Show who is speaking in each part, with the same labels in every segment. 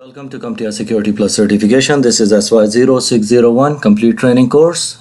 Speaker 1: Welcome to CompTIA Security Plus Certification. This is SY0601 Complete Training Course.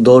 Speaker 1: 2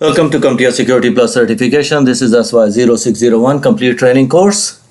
Speaker 1: Welcome to CompTIA Security Plus Certification. This is SY0601 Complete Training Course.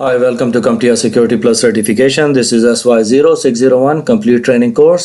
Speaker 1: Hi, welcome to CompTIA Security Plus Certification. This is SY0601 Complete Training Course,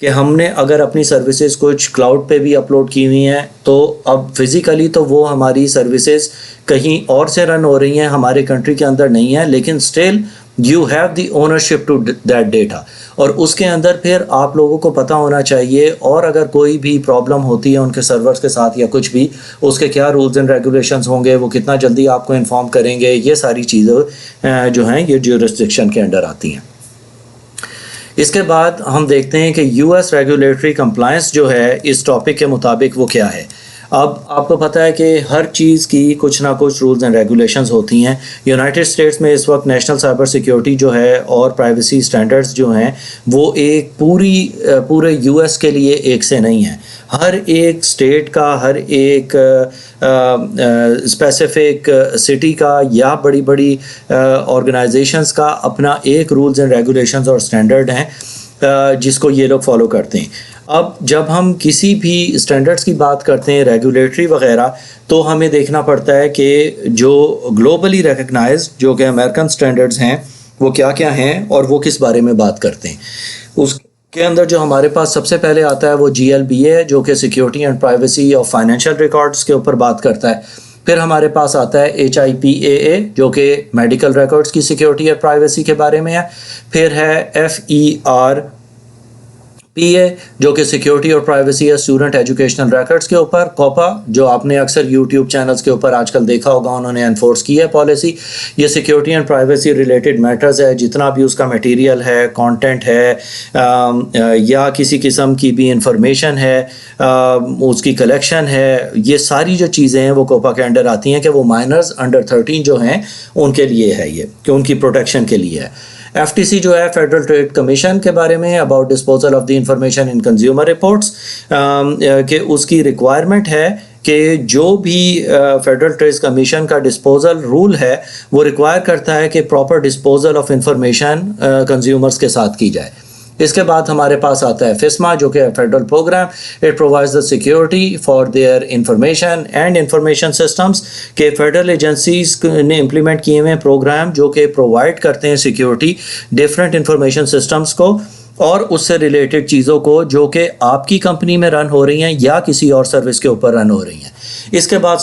Speaker 1: کہ ہم نے اگر اپنی services کچھ cloud پہ بھی upload کی ہوئی ہیں تو اب فزیکلی تو وہ ہماری سروسز کہیں اور سے رن ہو رہی ہیں، ہمارے کنٹری کے اندر نہیں ہیں، لیکن still you have the ownership to that data, اور اس کے اندر پھر آپ لوگوں کو پتہ ہونا چاہیے، اور اگر کوئی بھی پرابلم ہوتی ہے ان کے سرورز کے ساتھ یا کچھ بھی، اس کے کیا رولز اینڈ ریگولیشنز ہوں گے، وہ کتنا جلدی آپ کو انفارم کریں گے، یہ ساری چیزیں جو ہیں یہ جیورسڈکشن کے انڈر آتی ہیں۔ اس کے بعد ہم دیکھتے ہیں کہ یو ایس ریگولیٹری کمپلائنس جو ہے اس ٹاپک کے مطابق وہ کیا ہے۔ اب آپ کو پتہ ہے کہ ہر چیز کی کچھ نہ کچھ رولز اینڈ ریگولیشنز ہوتی ہیں۔ یونائٹڈ اسٹیٹس میں اس وقت نیشنل سائبر سیکیورٹی جو ہے اور پرائیویسی اسٹینڈرڈز جو ہیں وہ ایک پورے یو ایس کے لیے ایک سے نہیں ہیں۔ ہر ایک اسٹیٹ کا، ہر ایک اسپیسیفک سٹی کا یا بڑی بڑی آرگنائزیشنز کا اپنا ایک رولز اینڈ ریگولیشنز اور اسٹینڈرڈ ہیں جس کو یہ لوگ فالو کرتے ہیں۔ اب جب ہم کسی بھی اسٹینڈرڈس کی بات کرتے ہیں ریگولیٹری وغیرہ، تو ہمیں دیکھنا پڑتا ہے کہ جو گلوبلی ریکگنائزڈ جو کہ امریکن اسٹینڈرڈز ہیں وہ کیا کیا ہیں اور وہ کس بارے میں بات کرتے ہیں۔ اس کے اندر جو ہمارے پاس سب سے پہلے آتا ہے وہ GLBA ہے جو کہ security and privacy of financial records کے اوپر بات کرتا ہے۔ پھر ہمارے پاس آتا ہے HIPAA جو کہ میڈیکل ریکارڈز کی سیکیورٹی اور پرائیویسی کے بارے میں ہے۔ پھر ہے FERPA جو کہ سیکیورٹی اور پرائیویسی ہے اسٹوڈنٹ ایجوکیشنل ریکارڈز کے اوپر۔ کوپا جو آپ نے اکثر یوٹیوب چینلز کے اوپر آج کل دیکھا ہوگا، انہوں نے انفورس کی ہے پالیسی۔ یہ security and privacy related matters ہے، جتنا بھی اس کا میٹیریل ہے، کانٹینٹ ہے یا کسی قسم کی بھی انفارمیشن ہے، اس کی کلیکشن ہے، یہ ساری جو چیزیں ہیں وہ کوپا کے انڈر آتی ہیں کہ وہ مائنرز انڈر 13 جو ہیں ان کے لیے ہے، یہ کہ ان کی پروٹیکشن کے لیے ہے۔ FTC جو ہے فیڈرل ٹریڈ کمیشن کے بارے میں about disposal of the information in consumer reports, کہ اس کی ریکوائرمنٹ ہے کہ جو بھی فیڈرل ٹریڈ کمیشن کا ڈسپوزل رول ہے وہ ریکوائر کرتا ہے کہ proper disposal of information consumers کے ساتھ کی جائے۔ اس کے بعد ہمارے پاس آتا ہے FISMA جو کہ federal program, it provides the security for their information and information systems, کہ فیڈرل ایجنسیز نے امپلیمنٹ کیے ہوئے پروگرام جو کہ پرووائڈ کرتے ہیں سیکیورٹی ڈفرینٹ انفارمیشن سسٹمز کو اور اس سے ریلیٹڈ چیزوں کو جو کہ آپ کی کمپنی میں رن ہو رہی ہیں یا کسی اور سروس کے اوپر رن ہو رہی ہیں۔ اس کے بعد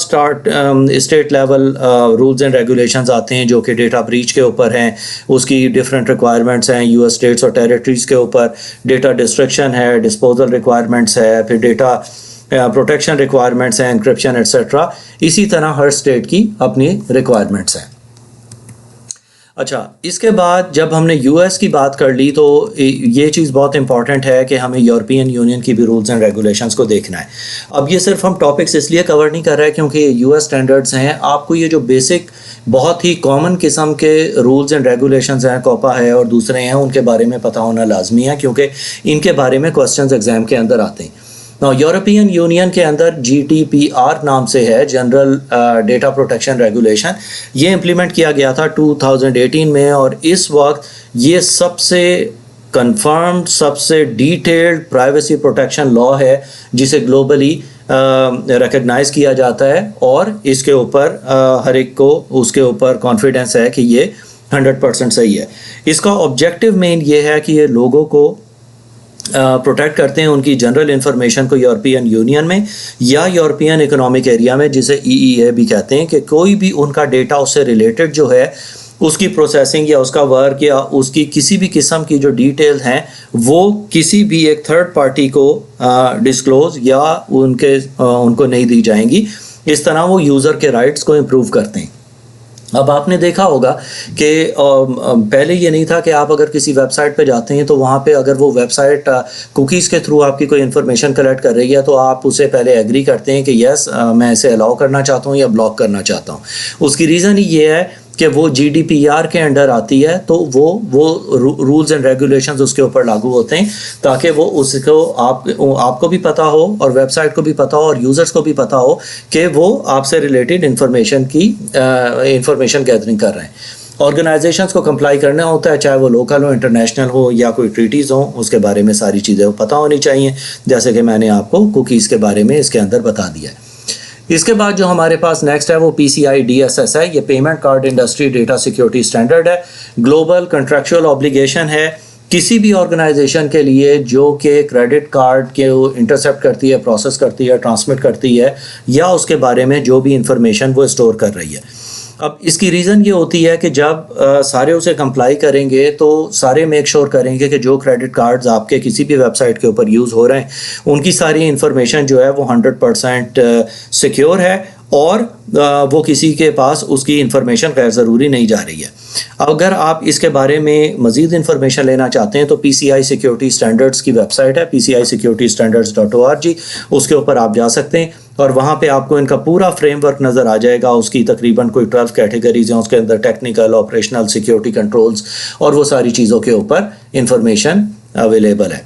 Speaker 1: state level rules and regulations آتے ہیں جو کہ ڈیٹا بریچ کے اوپر ہیں، اس کی ڈفرینٹ ریکوائرمنٹس ہیں US اسٹیٹس اور ٹیریٹریز کے اوپر۔ ڈیٹا ڈسٹرکشن ہے، ڈسپوزل ریکوائرمنٹس ہے، پھر ڈیٹا پروٹیکشن ریکوائرمنٹس ہیں، انکرپشن ایٹسیٹرا۔ اسی طرح ہر اسٹیٹ کی اپنی ریکوائرمنٹس ہیں۔ اچھا، اس کے بعد جب ہم نے US کی بات کر لی تو یہ چیز بہت امپورٹنٹ ہے کہ ہمیں یورپین یونین کی بھی رولز اینڈ ریگولیشنز کو دیکھنا ہے۔ اب یہ صرف ہم ٹاپکس اس لیے کور نہیں کر رہے کیونکہ یہ US اسٹینڈرڈز ہیں، آپ کو یہ جو بیسک بہت ہی کامن قسم کے رولز اینڈ ریگولیشنز ہیں، کوپا ہے اور دوسرے ہیں، ان کے بارے میں پتہ ہونا لازمی ہے کیونکہ ان کے بارے میں کوسچنز ایگزام کے اندر آتے ہیں۔ یورپین یونین کے اندر GDPR نام سے ہے، جنرل ڈیٹا پروٹیکشن ریگولیشن، یہ امپلیمنٹ کیا گیا تھا 2018 میں، اور اس وقت یہ سب سے کنفرمڈ، سب سے ڈیٹیلڈ پرائیویسی پروٹیکشن لا ہے جسے گلوبلی ریکگنائز کیا جاتا ہے، اور اس کے اوپر ہر ایک کو اس کے اوپر کانفیڈنس ہے کہ یہ 100% صحیح ہے۔ اس کا آبجیکٹیو مین یہ ہے کہ یہ لوگوں کو پروٹیکٹ کرتے ہیں ان کی جنرل انفارمیشن کو یورپین یونین میں یا یورپین اکنامک ایریا میں، جسے EEA بھی کہتے ہیں، کہ کوئی بھی ان کا ڈیٹا اس سے ریلیٹڈ جو ہے اس کی پروسیسنگ یا اس کا ورک یا اس کی کسی بھی قسم کی جو ڈیٹیل ہیں وہ کسی بھی ایک تھرڈ پارٹی کو ڈسکلوز یا ان کو نہیں دی جائیں گی۔ اس طرح وہ یوزر کے رائٹس کو امپروو کرتے ہیں۔ اب آپ نے دیکھا ہوگا کہ پہلے یہ نہیں تھا کہ آپ اگر کسی ویب سائٹ پہ جاتے ہیں تو وہاں پہ اگر وہ ویب سائٹ کوکیز کے تھرو آپ کی کوئی انفارمیشن کلیکٹ کر رہی ہے تو آپ اسے پہلے ایگری کرتے ہیں کہ یس میں اسے الاؤ کرنا چاہتا ہوں یا بلاک کرنا چاہتا ہوں۔ اس کی ریزن ہی یہ ہے کہ وہ GDPR کے انڈر آتی ہے، تو وہ رولز اینڈ ریگولیشنز اس کے اوپر لاگو ہوتے ہیں تاکہ وہ اس کو آپ کو بھی پتہ ہو اور ویب سائٹ کو بھی پتہ ہو اور یوزرز کو بھی پتہ ہو کہ وہ آپ سے ریلیٹڈ انفارمیشن گیدرنگ کر رہے ہیں۔ آرگنائزیشنز کو کمپلائی کرنا ہوتا ہے، چاہے وہ لوکل ہو، انٹرنیشنل ہو یا کوئی ٹریٹیز ہوں، اس کے بارے میں ساری چیزیں پتہ ہونی چاہیے، جیسے کہ میں نے آپ کو کوکیز کے بارے میں اس کے اندر بتا دیا ہے۔ اس کے بعد جو ہمارے پاس نیکسٹ ہے وہ PCI DSS ہے، یہ payment card industry data security standard ہے، گلوبل کنٹریکچوئل آبلیگیشن ہے کسی بھی آرگنائزیشن کے لیے جو کہ کریڈٹ کارڈ کے انٹرسیپٹ کرتی ہے, پروسیس کرتی ہے, ٹرانسمٹ کرتی ہے, یا اس کے بارے میں جو بھی انفارمیشن وہ اسٹور کر رہی ہے. اب اس کی ریزن یہ ہوتی ہے کہ جب سارے اسے کمپلائی کریں گے تو سارے میک شور کریں گے کہ جو کریڈٹ کارڈز آپ کے کسی بھی ویب سائٹ کے اوپر یوز ہو رہے ہیں ان کی ساری انفارمیشن جو ہے وہ 100% سیکیور ہے, اور وہ کسی کے پاس اس کی انفارمیشن غیر ضروری نہیں جا رہی ہے. اگر آپ اس کے بارے میں مزید انفارمیشن لینا چاہتے ہیں تو PCI سیکیورٹی سٹینڈرڈز کی ویب سائٹ ہے PCIsecuritystandards.org, اس کے اوپر آپ جا سکتے ہیں اور وہاں پہ آپ کو ان کا پورا فریم ورک نظر آ جائے گا. اس کی تقریباً کوئی 12 کیٹیگریز ہیں, اس کے اندر ٹیکنیکل, آپریشنل, سیکیورٹی کنٹرولز اور وہ ساری چیزوں کے اوپر انفارمیشن اویلیبل ہے.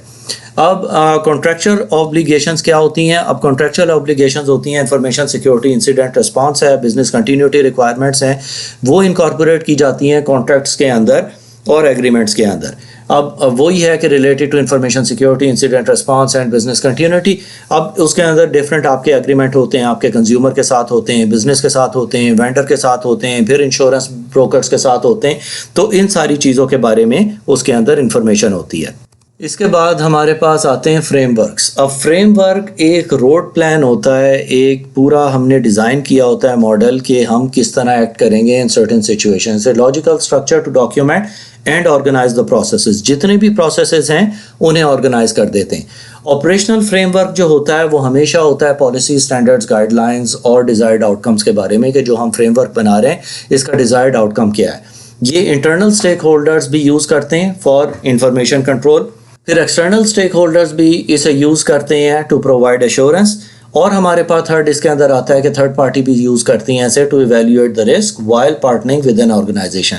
Speaker 1: اب کانٹریکچوئل آبلیگیشنز کیا ہوتی ہیں؟ اب کانٹریکچوئل آبلیگیشنز ہوتی ہیں انفارمیشن سیکیورٹی انسیڈنٹ رسپانس ہے, بزنس کنٹینیوٹی ریکوائرمنٹس ہیں, وہ انکارپوریٹ کی جاتی ہیں کانٹریکٹس کے اندر اور ایگریمنٹس کے اندر. اب وہی ہے کہ related to information security incident response and business continuity. اب اس کے اندر ڈفرینٹ آپ کے ایگریمنٹ ہوتے ہیں, آپ کے کنزیومر کے ساتھ ہوتے ہیں, بزنس کے ساتھ ہوتے ہیں, وینڈر کے ساتھ ہوتے ہیں, پھر انشورنس بروکرز کے ساتھ ہوتے ہیں. تو ان ساری چیزوں کے بارے میں اس کے اندر انفارمیشن ہوتی ہے. اس کے بعد ہمارے پاس آتے ہیں فریم ورکس. اب فریم ورک ایک روڈ پلان ہوتا ہے, ایک پورا ہم نے ڈیزائن کیا ہوتا ہے ماڈل کہ ہم کس طرح ایکٹ کریں گے in certain situations. Logical structure to document and organise the processes. جتنے بھی پروسیسز ہیں انہیں آرگنائز کر دیتے ہیں. آپریشنل فریم ورک جو ہوتا ہے وہ ہمیشہ ہوتا ہے پالیسی, اسٹینڈرڈز, گائیڈ لائنز اور ڈیزائرڈ آؤٹ کمز کے بارے میں کہ جو ہم فریم ورک بنا رہے ہیں اس کا ڈیزائرڈ آؤٹ کم کیا ہے. یہ انٹرنل اسٹیک ہولڈرز بھی یوز کرتے ہیں فار انفارمیشن کنٹرول, پھر ایکسٹرنل اسٹیک ہولڈرز بھی اسے یوز کرتے ہیں ٹو پرووائڈ ایشورنس, اور ہمارے پاس تھرڈ اس کے اندر آتا ہے کہ تھرڈ پارٹی بھی یوز کرتی ہیں ایسے to evaluate the risk while partnering with an organization.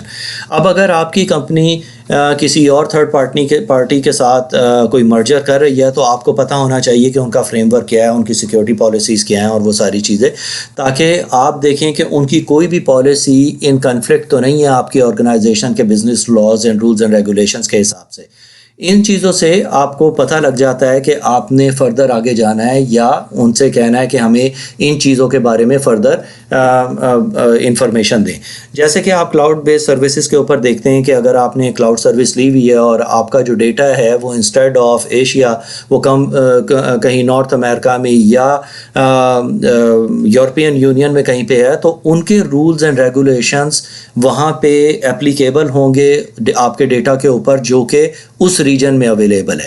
Speaker 1: اب اگر آپ کی کمپنی کسی اور تھرڈ پارٹی کے ساتھ کوئی مرجر کر رہی ہے تو آپ کو پتہ ہونا چاہیے کہ ان کا فریم ورک کیا ہے, ان کی سیکیورٹی پالیسیز کیا ہیں اور وہ ساری چیزیں, تاکہ آپ دیکھیں کہ ان کی کوئی بھی پالیسی ان کنفلکٹ تو نہیں ہے آپ کی آرگنائزیشن کے business laws and rules and regulations کے حساب سے. ان چیزوں سے آپ کو پتہ لگ جاتا ہے کہ آپ نے فردر آگے جانا ہے یا ان سے کہنا ہے کہ ہمیں ان چیزوں کے بارے میں فردر انفارمیشن دیں. جیسے کہ آپ کلاؤڈ بیس سروسز کے اوپر دیکھتے ہیں کہ اگر آپ نے کلاؤڈ سروس لی ہوئی ہے اور آپ کا جو ڈیٹا ہے وہ انسٹیڈ آف ایشیا وہ کہیں نارتھ امریکہ میں یا یورپین یونین میں کہیں پہ ہے, تو ان کے رولز اینڈ ریگولیشنز وہاں پہ اپلیکیبل ہوں گے آپ کے ڈیٹا کے اوپر جو کہ اس ریجن میں اویلیبل ہے.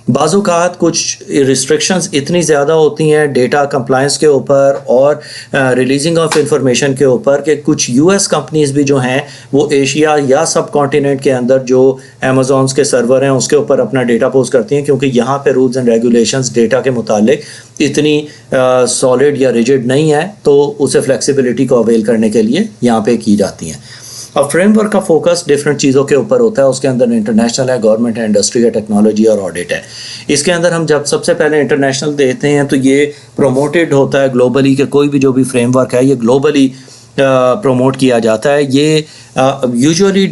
Speaker 1: بعض اوقات کچھ ریسٹرکشنز اتنی زیادہ ہوتی ہیں ڈیٹا کمپلائنس کے اوپر اور ریلیزنگ آف انفارمیشن کے اوپر کہ کچھ US کمپنیز بھی جو ہیں وہ ایشیا یا سب کانٹیننٹ کے اندر جو امیزونس کے سرور ہیں اس کے اوپر اپنا ڈیٹا پوسٹ کرتی ہیں, کیونکہ یہاں پہ رولز اینڈ ریگولیشنز ڈیٹا کے متعلق اتنی سالڈ یا ریجڈ نہیں ہے, تو اسے فلیکسیبلٹی کو اویل کرنے کے لیے یہاں پہ کی جاتی ہیں. اب فریم ورک کا فوکس ڈفرینٹ چیزوں کے اوپر ہوتا ہے. اس کے اندر انٹرنیشنل ہے, گورنمنٹ ہے, انڈسٹری ہے, ٹیکنالوجی اور آڈٹ ہے. اس کے اندر ہم جب سب سے پہلے انٹرنیشنل دیتے ہیں تو یہ پروموٹڈ ہوتا ہے گلوبلی کہ کوئی بھی جو بھی فریم ورک ہے یہ گلوبلی پروموٹ کیا جاتا ہے. یہ یوزولی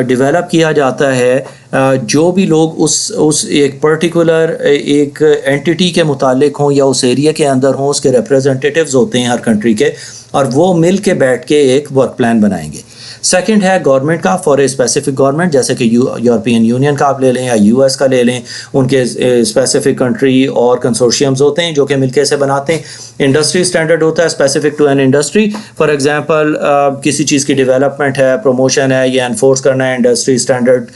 Speaker 1: ڈیولپ کیا جاتا ہے جو بھی لوگ اس ایک پرٹیکولر ایک اینٹیٹی کے متعلق ہوں یا اس ایریا کے اندر ہوں, اس کے ریپریزنٹیٹیوز ہوتے ہیں ہر کنٹری کے, اور وہ مل کے بیٹھ کے ایک ورک پلان بنائیں گے. سیکنڈ ہے گورنمنٹ کا, فار اے اسپیسیفک گورنمنٹ, جیسے کہ یورپین یونین کا آپ لے لیں یا US کا لے لیں, ان کے اسپیسیفک کنٹری اور کنسورشیمز ہوتے ہیں جو کہ مل کے اسے بناتے ہیں. انڈسٹری اسٹینڈرڈ ہوتا ہے specific to an industry. For example کسی چیز کی ڈیولپمنٹ ہے, پروموشن ہے, یا انفورس کرنا ہے انڈسٹری اسٹینڈرڈ,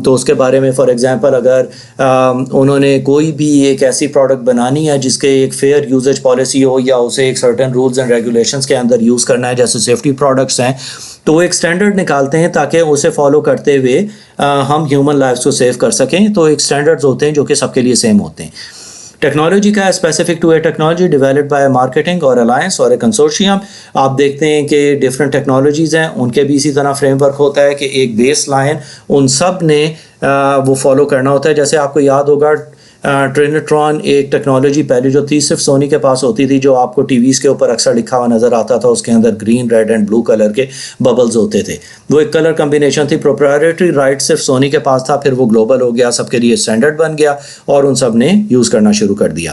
Speaker 1: تو اس کے بارے میں فار ایگزامپل اگر انہوں نے کوئی بھی ایک ایسی پروڈکٹ بنانی ہے جس کے ایک فیئر یوزیج پالیسی ہو یا اسے ایک سرٹن رولز اینڈ ریگولیشنز کے اندر یوز کرنا ہے, جیسے سیفٹی پروڈکٹس ہیں, تو وہ ایک سٹینڈرڈ نکالتے ہیں تاکہ اسے فالو کرتے ہوئے ہم ہیومن لائفز کو سیو کر سکیں. تو ایک سٹینڈرڈز ہوتے ہیں جو کہ سب کے لیے سیم ہوتے ہیں. ٹیکنالوجی کا ہے specific to a technology developed by marketing اور الائنس اور اے کنسورشیم. آپ دیکھتے ہیں کہ ڈفرینٹ ٹیکنالوجیز ہیں, ان کے بھی اسی طرح فریم ورک ہوتا ہے کہ ایک بیس لائن ان سب نے وہ فالو کرنا ہوتا ہے. جیسے آپ کو یاد ہوگا ٹرینٹران ایک ٹیکنالوجی پہلے جو تھی صرف سونی کے پاس ہوتی تھی, جو آپ کو ٹی ویز کے اوپر اکثر لکھا ہوا نظر آتا تھا, اس کے اندر green, red and blue colour کے ببلز ہوتے تھے. وہ ایک کلر کمبینیشن تھی. پروپرائٹری رائٹ صرف سونی کے پاس تھا, پھر وہ گلوبل ہو گیا, سب کے لیے اسٹینڈرڈ بن گیا اور ان سب نے یوز کرنا شروع کر دیا.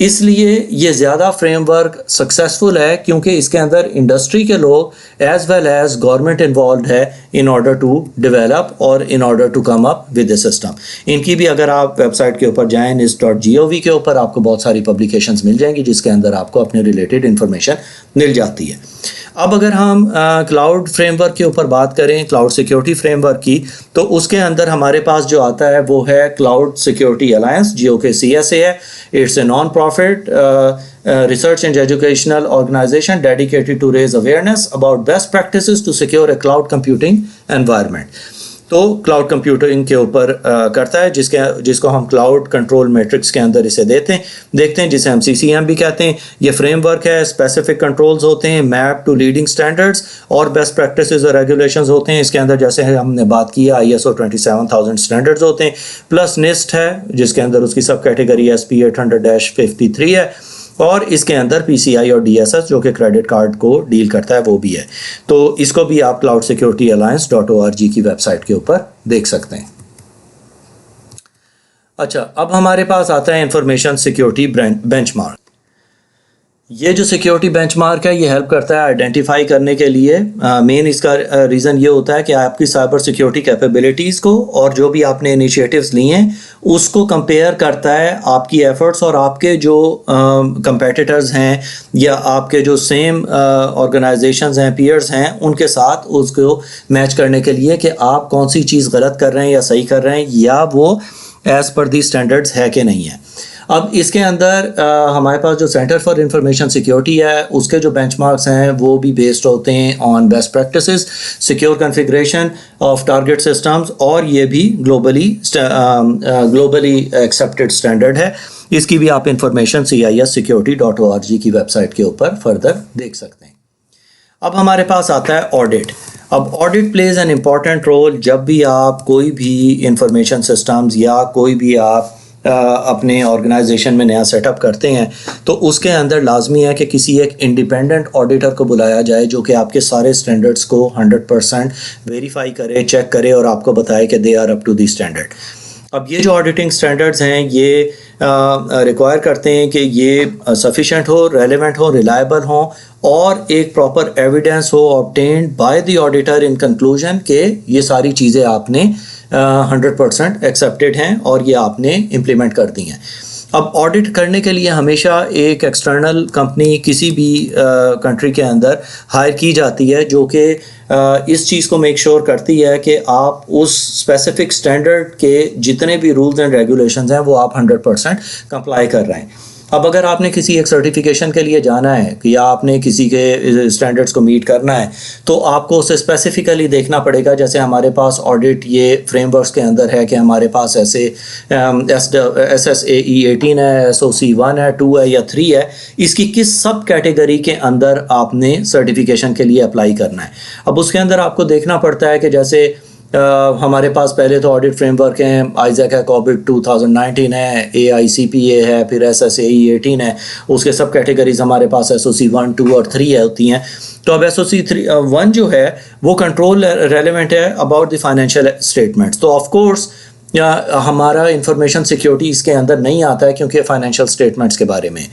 Speaker 1: اس لیے یہ زیادہ فریم ورک سکسیسفل ہے کیونکہ اس کے اندر انڈسٹری کے لوگ as well as government involved ہے ان آرڈر ٹو ڈیولپ اور in order to come up with a system. ان کی بھی اگر آپ ویب سائٹ کے اوپر جائیں NIST.gov کے اوپر آپ کو بہت ساری پبلیکیشنز مل جائیں گی جس کے اندر آپ کو اپنے ریلیٹڈ انفارمیشن مل جاتی ہے. اب اگر ہم کلاؤڈ فریم ورک کے اوپر بات کریں کلاؤڈ سیکیورٹی فریم ورک کی تو اس کے اندر ہمارے پاس جو آتا ہے وہ ہے کلاؤڈ سیکیورٹی الائنس جو کہ CSA ہے. It's a non profit research and educational organization dedicated to raise awareness about best practices to secure a cloud computing environment. تو کلاؤڈ کمپیوٹنگ کے اوپر کرتا ہے جس کو ہم کلاؤڈ کنٹرول میٹرکس کے اندر اسے دیکھتے ہیں جسے ہم CCM بھی کہتے ہیں. یہ فریم ورک ہے, اسپیسیفک کنٹرولز ہوتے ہیں, میپ ٹو لیڈنگ اسٹینڈرڈس اور بیسٹ پریکٹسز اور ریگولیشنز ہوتے ہیں. اس کے اندر جیسے ہم نے بات کیا ISO 27000 اسٹینڈرڈز ہوتے ہیں, پلس NIST ہے جس کے اندر اس کی سب کیٹیگری SP 800-53 ہے, اور اس کے اندر PCI اور DSS جو کہ کریڈٹ کارڈ کو ڈیل کرتا ہے وہ بھی ہے. تو اس کو بھی آپ کلاؤڈ سیکیورٹی alliance.org کی ویب سائٹ کے اوپر دیکھ سکتے ہیں. اچھا, اب ہمارے پاس آتا ہے انفارمیشن سیکیورٹی بینچ مارک. یہ جو سیکیورٹی بینچ مارک ہے یہ ہیلپ کرتا ہے آئیڈینٹیفائی کرنے کے لیے. مین اس کا ریزن یہ ہوتا ہے کہ آپ کی سائبر سیکیورٹی کیپیبلٹیز کو اور جو بھی آپ نے انیشیٹیوز لی ہیں اس کو کمپیئر کرتا ہے آپ کی ایفرٹس اور آپ کے جو کمپیٹیٹرز ہیں یا آپ کے جو سیم آرگنائزیشنز ہیں, پیئرز ہیں, ان کے ساتھ اس کو میچ کرنے کے لیے کہ آپ کون سی چیز غلط کر رہے ہیں یا صحیح کر رہے ہیں یا وہ ایز پر دی اسٹینڈرڈز ہے کہ نہیں ہے. اب اس کے اندر ہمارے پاس جو سینٹر فار انفارمیشن سیکیورٹی ہے اس کے جو بینچ مارکس ہیں وہ بھی بیسڈ ہوتے ہیں on best practices, secure configuration of target systems, اور یہ بھی گلوبلی ایکسیپٹڈ اسٹینڈرڈ ہے. اس کی بھی آپ انفارمیشن CISsecurity.org کی ویب سائٹ کے اوپر فردر دیکھ سکتے ہیں. اب ہمارے پاس آتا ہے آڈٹ. اب audit plays an important role جب بھی آپ کوئی بھی انفارمیشن سسٹمز یا کوئی بھی آپ اپنے آرگنائزیشن میں نیا سیٹ اپ کرتے ہیں تو اس کے اندر لازمی ہے کہ کسی ایک انڈیپینڈنٹ آڈیٹر کو بلایا جائے جو کہ آپ کے سارے اسٹینڈرڈس کو 100% ویریفائی کرے, چیک کرے اور آپ کو بتائے کہ they are up to the standard. اب یہ جو آڈیٹنگ اسٹینڈرڈز ہیں یہ ریکوائر کرتے ہیں کہ یہ سفیشینٹ ہو, ریلیونٹ ہو, ریلائبل ہوں اور ایک proper evidence who obtained by the auditor in conclusion کہ یہ ساری چیزیں آپ نے 100% ایکسیپٹیڈ ہیں اور یہ آپ نے امپلیمنٹ کر دی ہیں. اب آڈٹ کرنے کے لیے ہمیشہ ایک ایکسٹرنل کمپنی کسی بھی کنٹری کے اندر ہائر کی جاتی ہے جو کہ اس چیز کو میک شور کرتی ہے کہ آپ اس اسپیسیفک اسٹینڈرڈ کے جتنے بھی رولز اینڈ ریگولیشنز ہیں وہ آپ 100% کمپلائی کر رہے ہیں. اب اگر آپ نے کسی ایک سرٹیفیکیشن کے لیے جانا ہے یا آپ نے کسی کے اسٹینڈرڈس کو میٹ کرنا ہے تو آپ کو اسے اسپیسیفکلی دیکھنا پڑے گا. جیسے ہمارے پاس آڈٹ یہ فریم ورکس کے اندر ہے کہ ہمارے پاس ایسے SSAE 18 ہے, SOC 1 ہے, 2 ہے یا 3 ہے, اس کی کس سب کیٹیگری کے اندر آپ نے سرٹیفیکیشن کے لیے اپلائی کرنا ہے. اب اس کے اندر آپ کو دیکھنا پڑتا ہے کہ جیسے ہمارے پاس پہلے تو آڈٹ فریم ورک ہیں, آئزیک ہے, کوبٹ 2019 ہے, AICPA ہے, پھر SSAE 18 ہے, اس کے سب کیٹیگریز ہمارے پاس SOC 1, 2 اور 3 ہوتی ہیں. تو اب SOC 1 جو ہے وہ کنٹرول ریلیونٹ ہے اباؤٹ دی فائنینشیل اسٹیٹمنٹس. تو آف کورس ہمارا انفارمیشن سیکیورٹی اس کے اندر نہیں آتا ہے کیونکہ فائنینشیل اسٹیٹمنٹس کے بارے میں.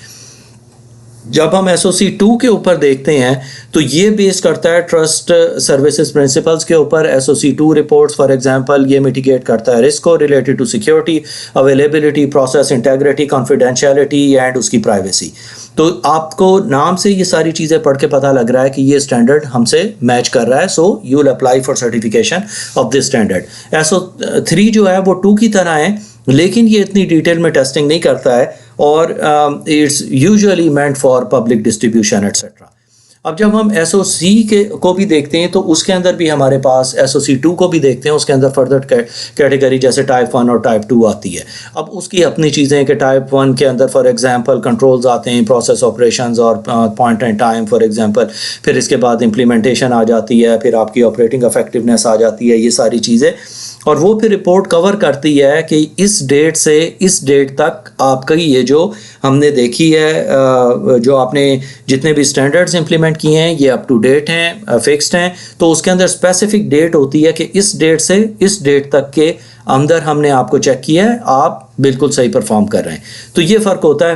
Speaker 1: جب ہم SOC 2 کے اوپر دیکھتے ہیں تو یہ بیس کرتا ہے ٹرسٹ سروسز پرنسپلز کے اوپر. SOC 2 رپورٹس فار ایگزامپل یہ میٹیگیٹ کرتا ہے رسک کو related to security, availability, process integrity, confidentiality and اس کی پرائیویسی. تو آپ کو نام سے یہ ساری چیزیں پڑھ کے پتہ لگ رہا ہے کہ یہ اسٹینڈرڈ ہم سے میچ کر رہا ہے, so you will apply for certification of this standard. SO3 جو ہے وہ 2 کی طرح ہے لیکن یہ اتنی ڈیٹیل میں ٹیسٹنگ نہیں کرتا ہے اور it's usually meant for public distribution etcetera. اب جب ہم SOC کو بھی دیکھتے ہیں تو اس کے اندر بھی ہمارے پاس SOC 2 کو بھی دیکھتے ہیں, اس کے اندر فردر کیٹیگری جیسے ٹائپ 1 اور ٹائپ 2 آتی ہے. اب اس کی اپنی چیزیں ہیں کہ ٹائپ 1 کے اندر فار ایگزامپل کنٹرولز آتے ہیں, پروسیس آپریشنز اور point and time for example, پھر اس کے بعد امپلیمنٹیشن آ جاتی ہے, پھر آپ کی آپریٹنگ افیکٹونیس آ جاتی ہے, یہ ساری چیزیں. اور وہ پھر رپورٹ کور کرتی ہے کہ اس ڈیٹ سے اس ڈیٹ تک آپ کا یہ جو ہم نے دیکھی ہے جو آپ نے جتنے بھی اسٹینڈرڈز امپلیمنٹ کیے ہیں یہ اپ ٹو ڈیٹ ہیں, فکسڈ ہیں. تو اس کے اندر اسپیسیفک ڈیٹ ہوتی ہے کہ اس ڈیٹ سے اس ڈیٹ تک کے اندر ہم نے آپ کو چیک کیا ہے, آپ بالکل صحیح پرفارم کر رہے ہیں. تو یہ فرق ہوتا ہے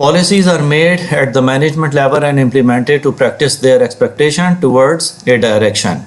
Speaker 1: Policies are made at the management level and implemented to practice their expectation towards a direction।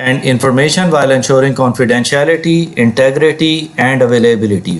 Speaker 1: and information while ensuring confidentiality, integrity and availability।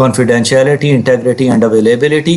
Speaker 1: confidentiality, integrity and availability।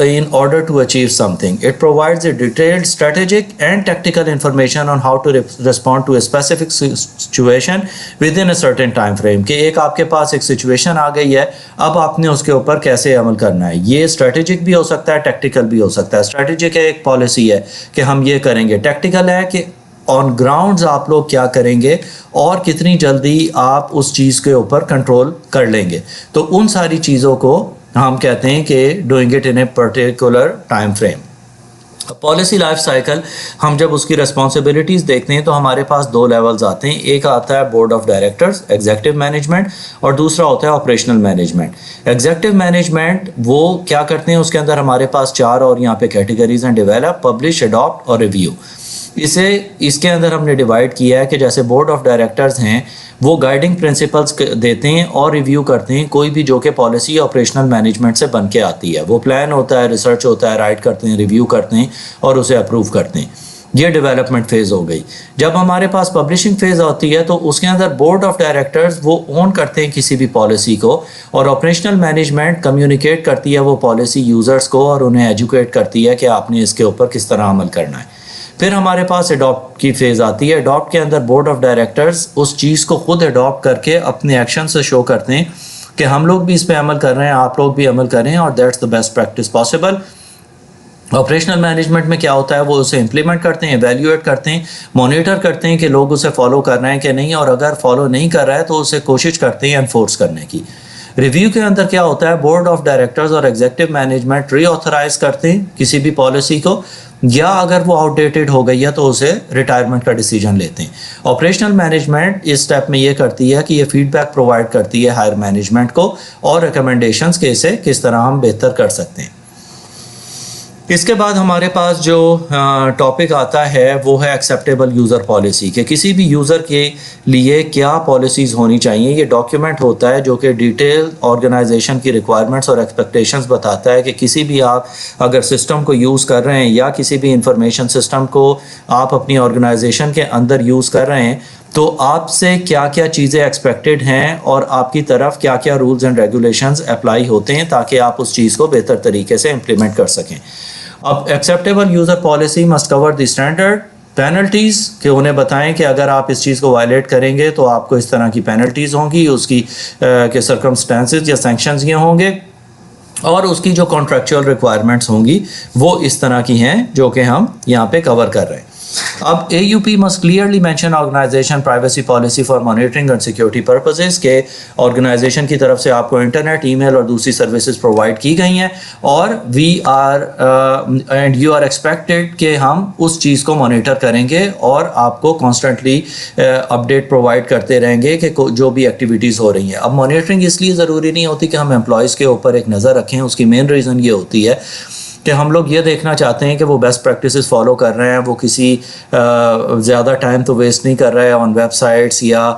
Speaker 1: in order to achieve something. It provides a detailed strategic and tactical information on how to respond to a specific situation within a certain time frame. کہ ایک آپ کے پاس ایک situation آ گئی ہے, اب آپ نے اس کے اوپر کیسے عمل کرنا ہے. یہ اسٹریٹجک بھی ہو سکتا ہے, ٹیکٹیکل بھی ہو سکتا ہے. اسٹریٹجک ہے ایک پالیسی ہے کہ ہم یہ کریں گے, ٹیکٹیکل ہے کہ آن گراؤنڈز آپ لوگ کیا کریں گے اور کتنی جلدی آپ اس چیز کے اوپر کنٹرول کر لیں گے. تو ان ساری چیزوں کو ہم کہتے ہیں کہ doing it in a particular time frame. Policy life cycle ہم جب اس کی ریسپانسبلٹیز دیکھتے ہیں تو ہمارے پاس دو لیولز آتے ہیں. ایک آتا ہے board of directors, executive management, اور دوسرا ہوتا ہے آپریشنل مینجمنٹ. ایگزیکٹو مینجمنٹ وہ کیا کرتے ہیں, اس کے اندر ہمارے پاس 4 اور یہاں پہ کیٹیگریز ہیں, ڈیولپ, پبلش, اڈاپٹ اور ریویو. اس کے اندر ہم نے ڈیوائڈ کیا ہے کہ جیسے بورڈ آف ڈائریکٹرز ہیں وہ گائیڈنگ پرنسپلز دیتے ہیں اور ریویو کرتے ہیں کوئی بھی جو کہ پالیسی آپریشنل مینجمنٹ سے بن کے آتی ہے. وہ پلان ہوتا ہے, ریسرچ ہوتا ہے, رائٹ کرتے ہیں, ریویو کرتے ہیں اور اسے اپروو کرتے ہیں. یہ ڈیولپمنٹ فیز ہو گئی. جب ہمارے پاس پبلشنگ فیز ہوتی ہے تو اس کے اندر بورڈ آف ڈائریکٹرز وہ اون کرتے ہیں کسی بھی پالیسی کو, اور آپریشنل مینجمنٹ کمیونیکیٹ کرتی ہے وہ پالیسی یوزرز کو اور انہیں ایجوکیٹ کرتی ہے کہ آپ نے اس کے اوپر کس طرح عمل کرنا ہے. پھر ہمارے پاس اڈاپٹ کی فیز آتی ہے. اڈاپٹ کے اندر بورڈ آف ڈائریکٹرز اس چیز کو خود اڈاپٹ کر کے اپنے ایکشن سے شو کرتے ہیں کہ ہم لوگ بھی اس پہ عمل کر رہے ہیں, آپ لوگ بھی عمل کر رہے ہیں, اور that's the best practice possible. Operational management میں کیا ہوتا ہے, وہ اسے امپلیمنٹ کرتے ہیں, ایویلیویٹ کرتے ہیں, مانیٹر کرتے ہیں کہ لوگ اسے فالو کر رہے ہیں کہ نہیں, اور اگر فالو نہیں کر رہا ہے تو اسے کوشش کرتے ہیں انفورس کرنے کی. ریویو کے اندر کیا ہوتا ہے, بورڈ آف ڈائریکٹرز اور ایگزیکٹو مینجمنٹ ری آتھرائز کرتے ہیں کسی بھی پالیسی کو, یا اگر وہ آؤٹ ڈیٹڈ ہو گئی ہے تو اسے ریٹائرمنٹ کا ڈیسیجن لیتے ہیں. آپریشنل مینجمنٹ اس سٹیپ میں یہ کرتی ہے کہ یہ فیڈ بیک پرووائڈ کرتی ہے ہائر مینجمنٹ کو اور ریکمنڈیشنز کے اسے کس طرح ہم بہتر کر سکتے ہیں. اس کے بعد ہمارے پاس جو ٹاپک آتا ہے وہ ہے ایکسیپٹیبل یوزر پالیسی, کہ کسی بھی یوزر کے لیے کیا پالیسیز ہونی چاہیے. یہ ڈاکیومنٹ ہوتا ہے جو کہ ڈیٹیل آرگنائزیشن کی ریکوائرمنٹس اور ایکسپیکٹیشنز بتاتا ہے کہ کسی بھی آپ اگر سسٹم کو یوز کر رہے ہیں یا کسی بھی انفارمیشن سسٹم کو آپ اپنی آرگنائزیشن کے اندر یوز کر رہے ہیں تو آپ سے کیا کیا چیزیں ایکسپیکٹڈ ہیں اور آپ کی طرف کیا کیا رولز اینڈ ریگولیشنز اپلائی ہوتے ہیں تاکہ آپ اس چیز کو بہتر طریقے سے امپلیمنٹ کر سکیں. اب acceptable user policy must cover the standard penalties, کہ انہیں بتائیں کہ اگر آپ اس چیز کو وائلیٹ کریں گے تو آپ کو اس طرح کی پینلٹیز ہوں گی, اس کی کہ سرکمسٹانسز یا سینکشنز یہ ہوں گے, اور اس کی جو کانٹریکچوئل ریکوائرمنٹس ہوں گی وہ اس طرح کی ہیں جو کہ ہم یہاں پہ کور کر رہے ہیں. اب AUP must clearly mention organization privacy policy for monitoring and security purposes, کہ آرگنائزیشن کی طرف سے آپ کو انٹرنیٹ, ای میل اور دوسری سروسز پرووائڈ کی گئی ہیں, اور you are expected کہ ہم اس چیز کو مانیٹر کریں گے اور آپ کو کانسٹنٹلی اپڈیٹ پرووائڈ کرتے رہیں گے کہ جو بھی ایکٹیویٹیز ہو رہی ہیں. اب مانیٹرنگ اس لیے ضروری نہیں ہوتی کہ ہم امپلائیز کے اوپر ایک نظر رکھیں, اس کی مین ریزن یہ ہوتی ہے کہ ہم لوگ یہ دیکھنا چاہتے ہیں کہ وہ بیسٹ پریکٹسز فالو کر رہے ہیں, وہ کسی زیادہ ٹائم تو ویسٹ نہیں کر رہا ہے آن ویب سائٹس, یا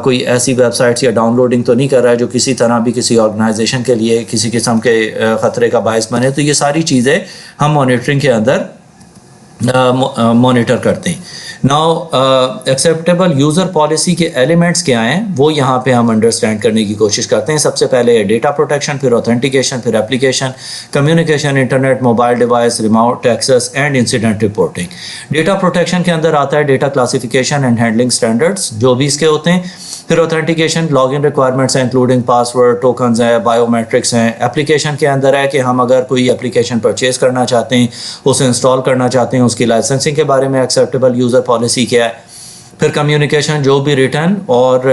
Speaker 1: کوئی ایسی ویب سائٹس یا ڈاؤن لوڈنگ تو نہیں کر رہا ہے جو کسی طرح بھی کسی آرگنائزیشن کے لیے کسی قسم کے خطرے کا باعث بنے. تو یہ ساری چیزیں ہم مانیٹرنگ کے اندر مانیٹر کرتے ہیں. ناؤ ایکسیپٹیبل یوزر پالیسی کے ایلیمنٹس کیا ہیں وہ یہاں پہ ہم انڈرسٹینڈ کرنے کی کوشش کرتے ہیں. سب سے پہلے ڈیٹا پروٹیکشن, پھر اوتھینٹیکیشن, پھر application, communication, internet, mobile device, remote access and incident reporting. Data protection کے اندر آتا ہے data classification and handling standards جو بھی اس کے ہوتے ہیں. پھر اوتھینٹیکیشن, لاگ ان ریکوائرمنٹس ہیں انکلوڈنگ پاسورڈ, ٹوکنز ہیں, بایو میٹرکس ہیں. اپلیکیشن کے اندر ہے کہ ہم اگر کوئی اپلیکیشن پرچیز کرنا چاہتے ہیں, اسے انسٹال کرنا چاہتے ہیں, اس کی لائسنسنگ کے بارے میں ایکسیپٹیبل یوزر پالیسی کیا ہے. پھر کمیونیکیشن, جو بھی ریٹن اور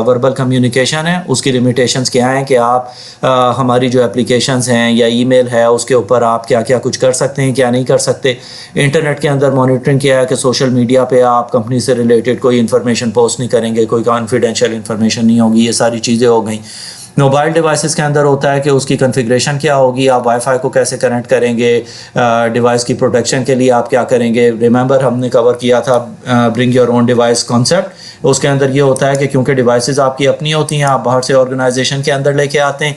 Speaker 1: وربل کمیونیکیشن ہے اس کی لمیٹیشنز کیا ہیں, کہ آپ ہماری جو اپلیکیشنز ہیں یا ای میل ہے اس کے اوپر آپ کیا کیا کچھ کر سکتے ہیں, کیا نہیں کر سکتے. انٹرنیٹ کے اندر مانیٹرنگ کیا ہے کہ سوشل میڈیا پہ آپ کمپنی سے ریلیٹڈ کوئی انفارمیشن پوسٹ نہیں کریں گے, کوئی کانفیڈینشیل انفارمیشن نہیں ہوگی. یہ ساری چیزیں ہو گئیں. موبائل ڈیوائسز کے اندر ہوتا ہے کہ اس کی کنفیگریشن کیا ہوگی, آپ وائی فائی کو کیسے کنیکٹ کریں گے, ڈیوائس کی پروٹیکشن کے لیے آپ کیا کریں گے. ریممبر ہم نے کور کیا تھا bring your own device concept. اس کے اندر یہ ہوتا ہے کہ کیونکہ ڈیوائسز آپ کی اپنی ہوتی ہیں, آپ باہر سے آرگنائزیشن کے اندر لے کے آتے ہیں.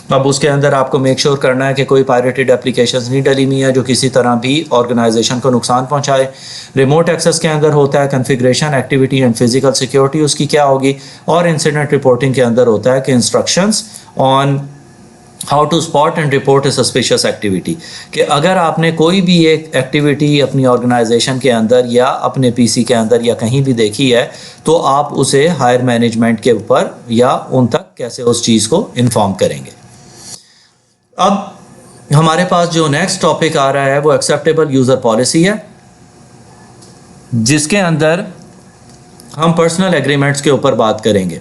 Speaker 1: اب اس کے اندر آپ کو میک شور کرنا ہے کہ کوئی پائریٹڈ اپلیکیشنز نہیں ڈلی ہوئی ہیں جو کسی طرح بھی آرگنائزیشن کو نقصان پہنچائے. ریموٹ ایکسیس کے اندر ہوتا ہے configuration, activity and physical security اس کی کیا ہوگی. اور انسیڈنٹ رپورٹنگ کے اندر ہوتا ہے کہ instructions on how to spot and report a suspicious activity, کہ اگر آپ نے کوئی بھی ایک ایکٹیویٹی اپنی آرگنائزیشن کے اندر یا اپنے پی سی کے اندر یا کہیں بھی دیکھی ہے تو آپ اسے ہائر مینجمنٹ کے اوپر یا ان تک کیسے اس چیز کو انفارم کریں گے۔ اب ہمارے پاس جو نیکسٹ ٹاپک آ رہا ہے وہ ایکسیپٹیبل یوزر پالیسی ہے، جس کے اندر ہم پرسنل ایگریمنٹس کے اوپر بات کریں گے۔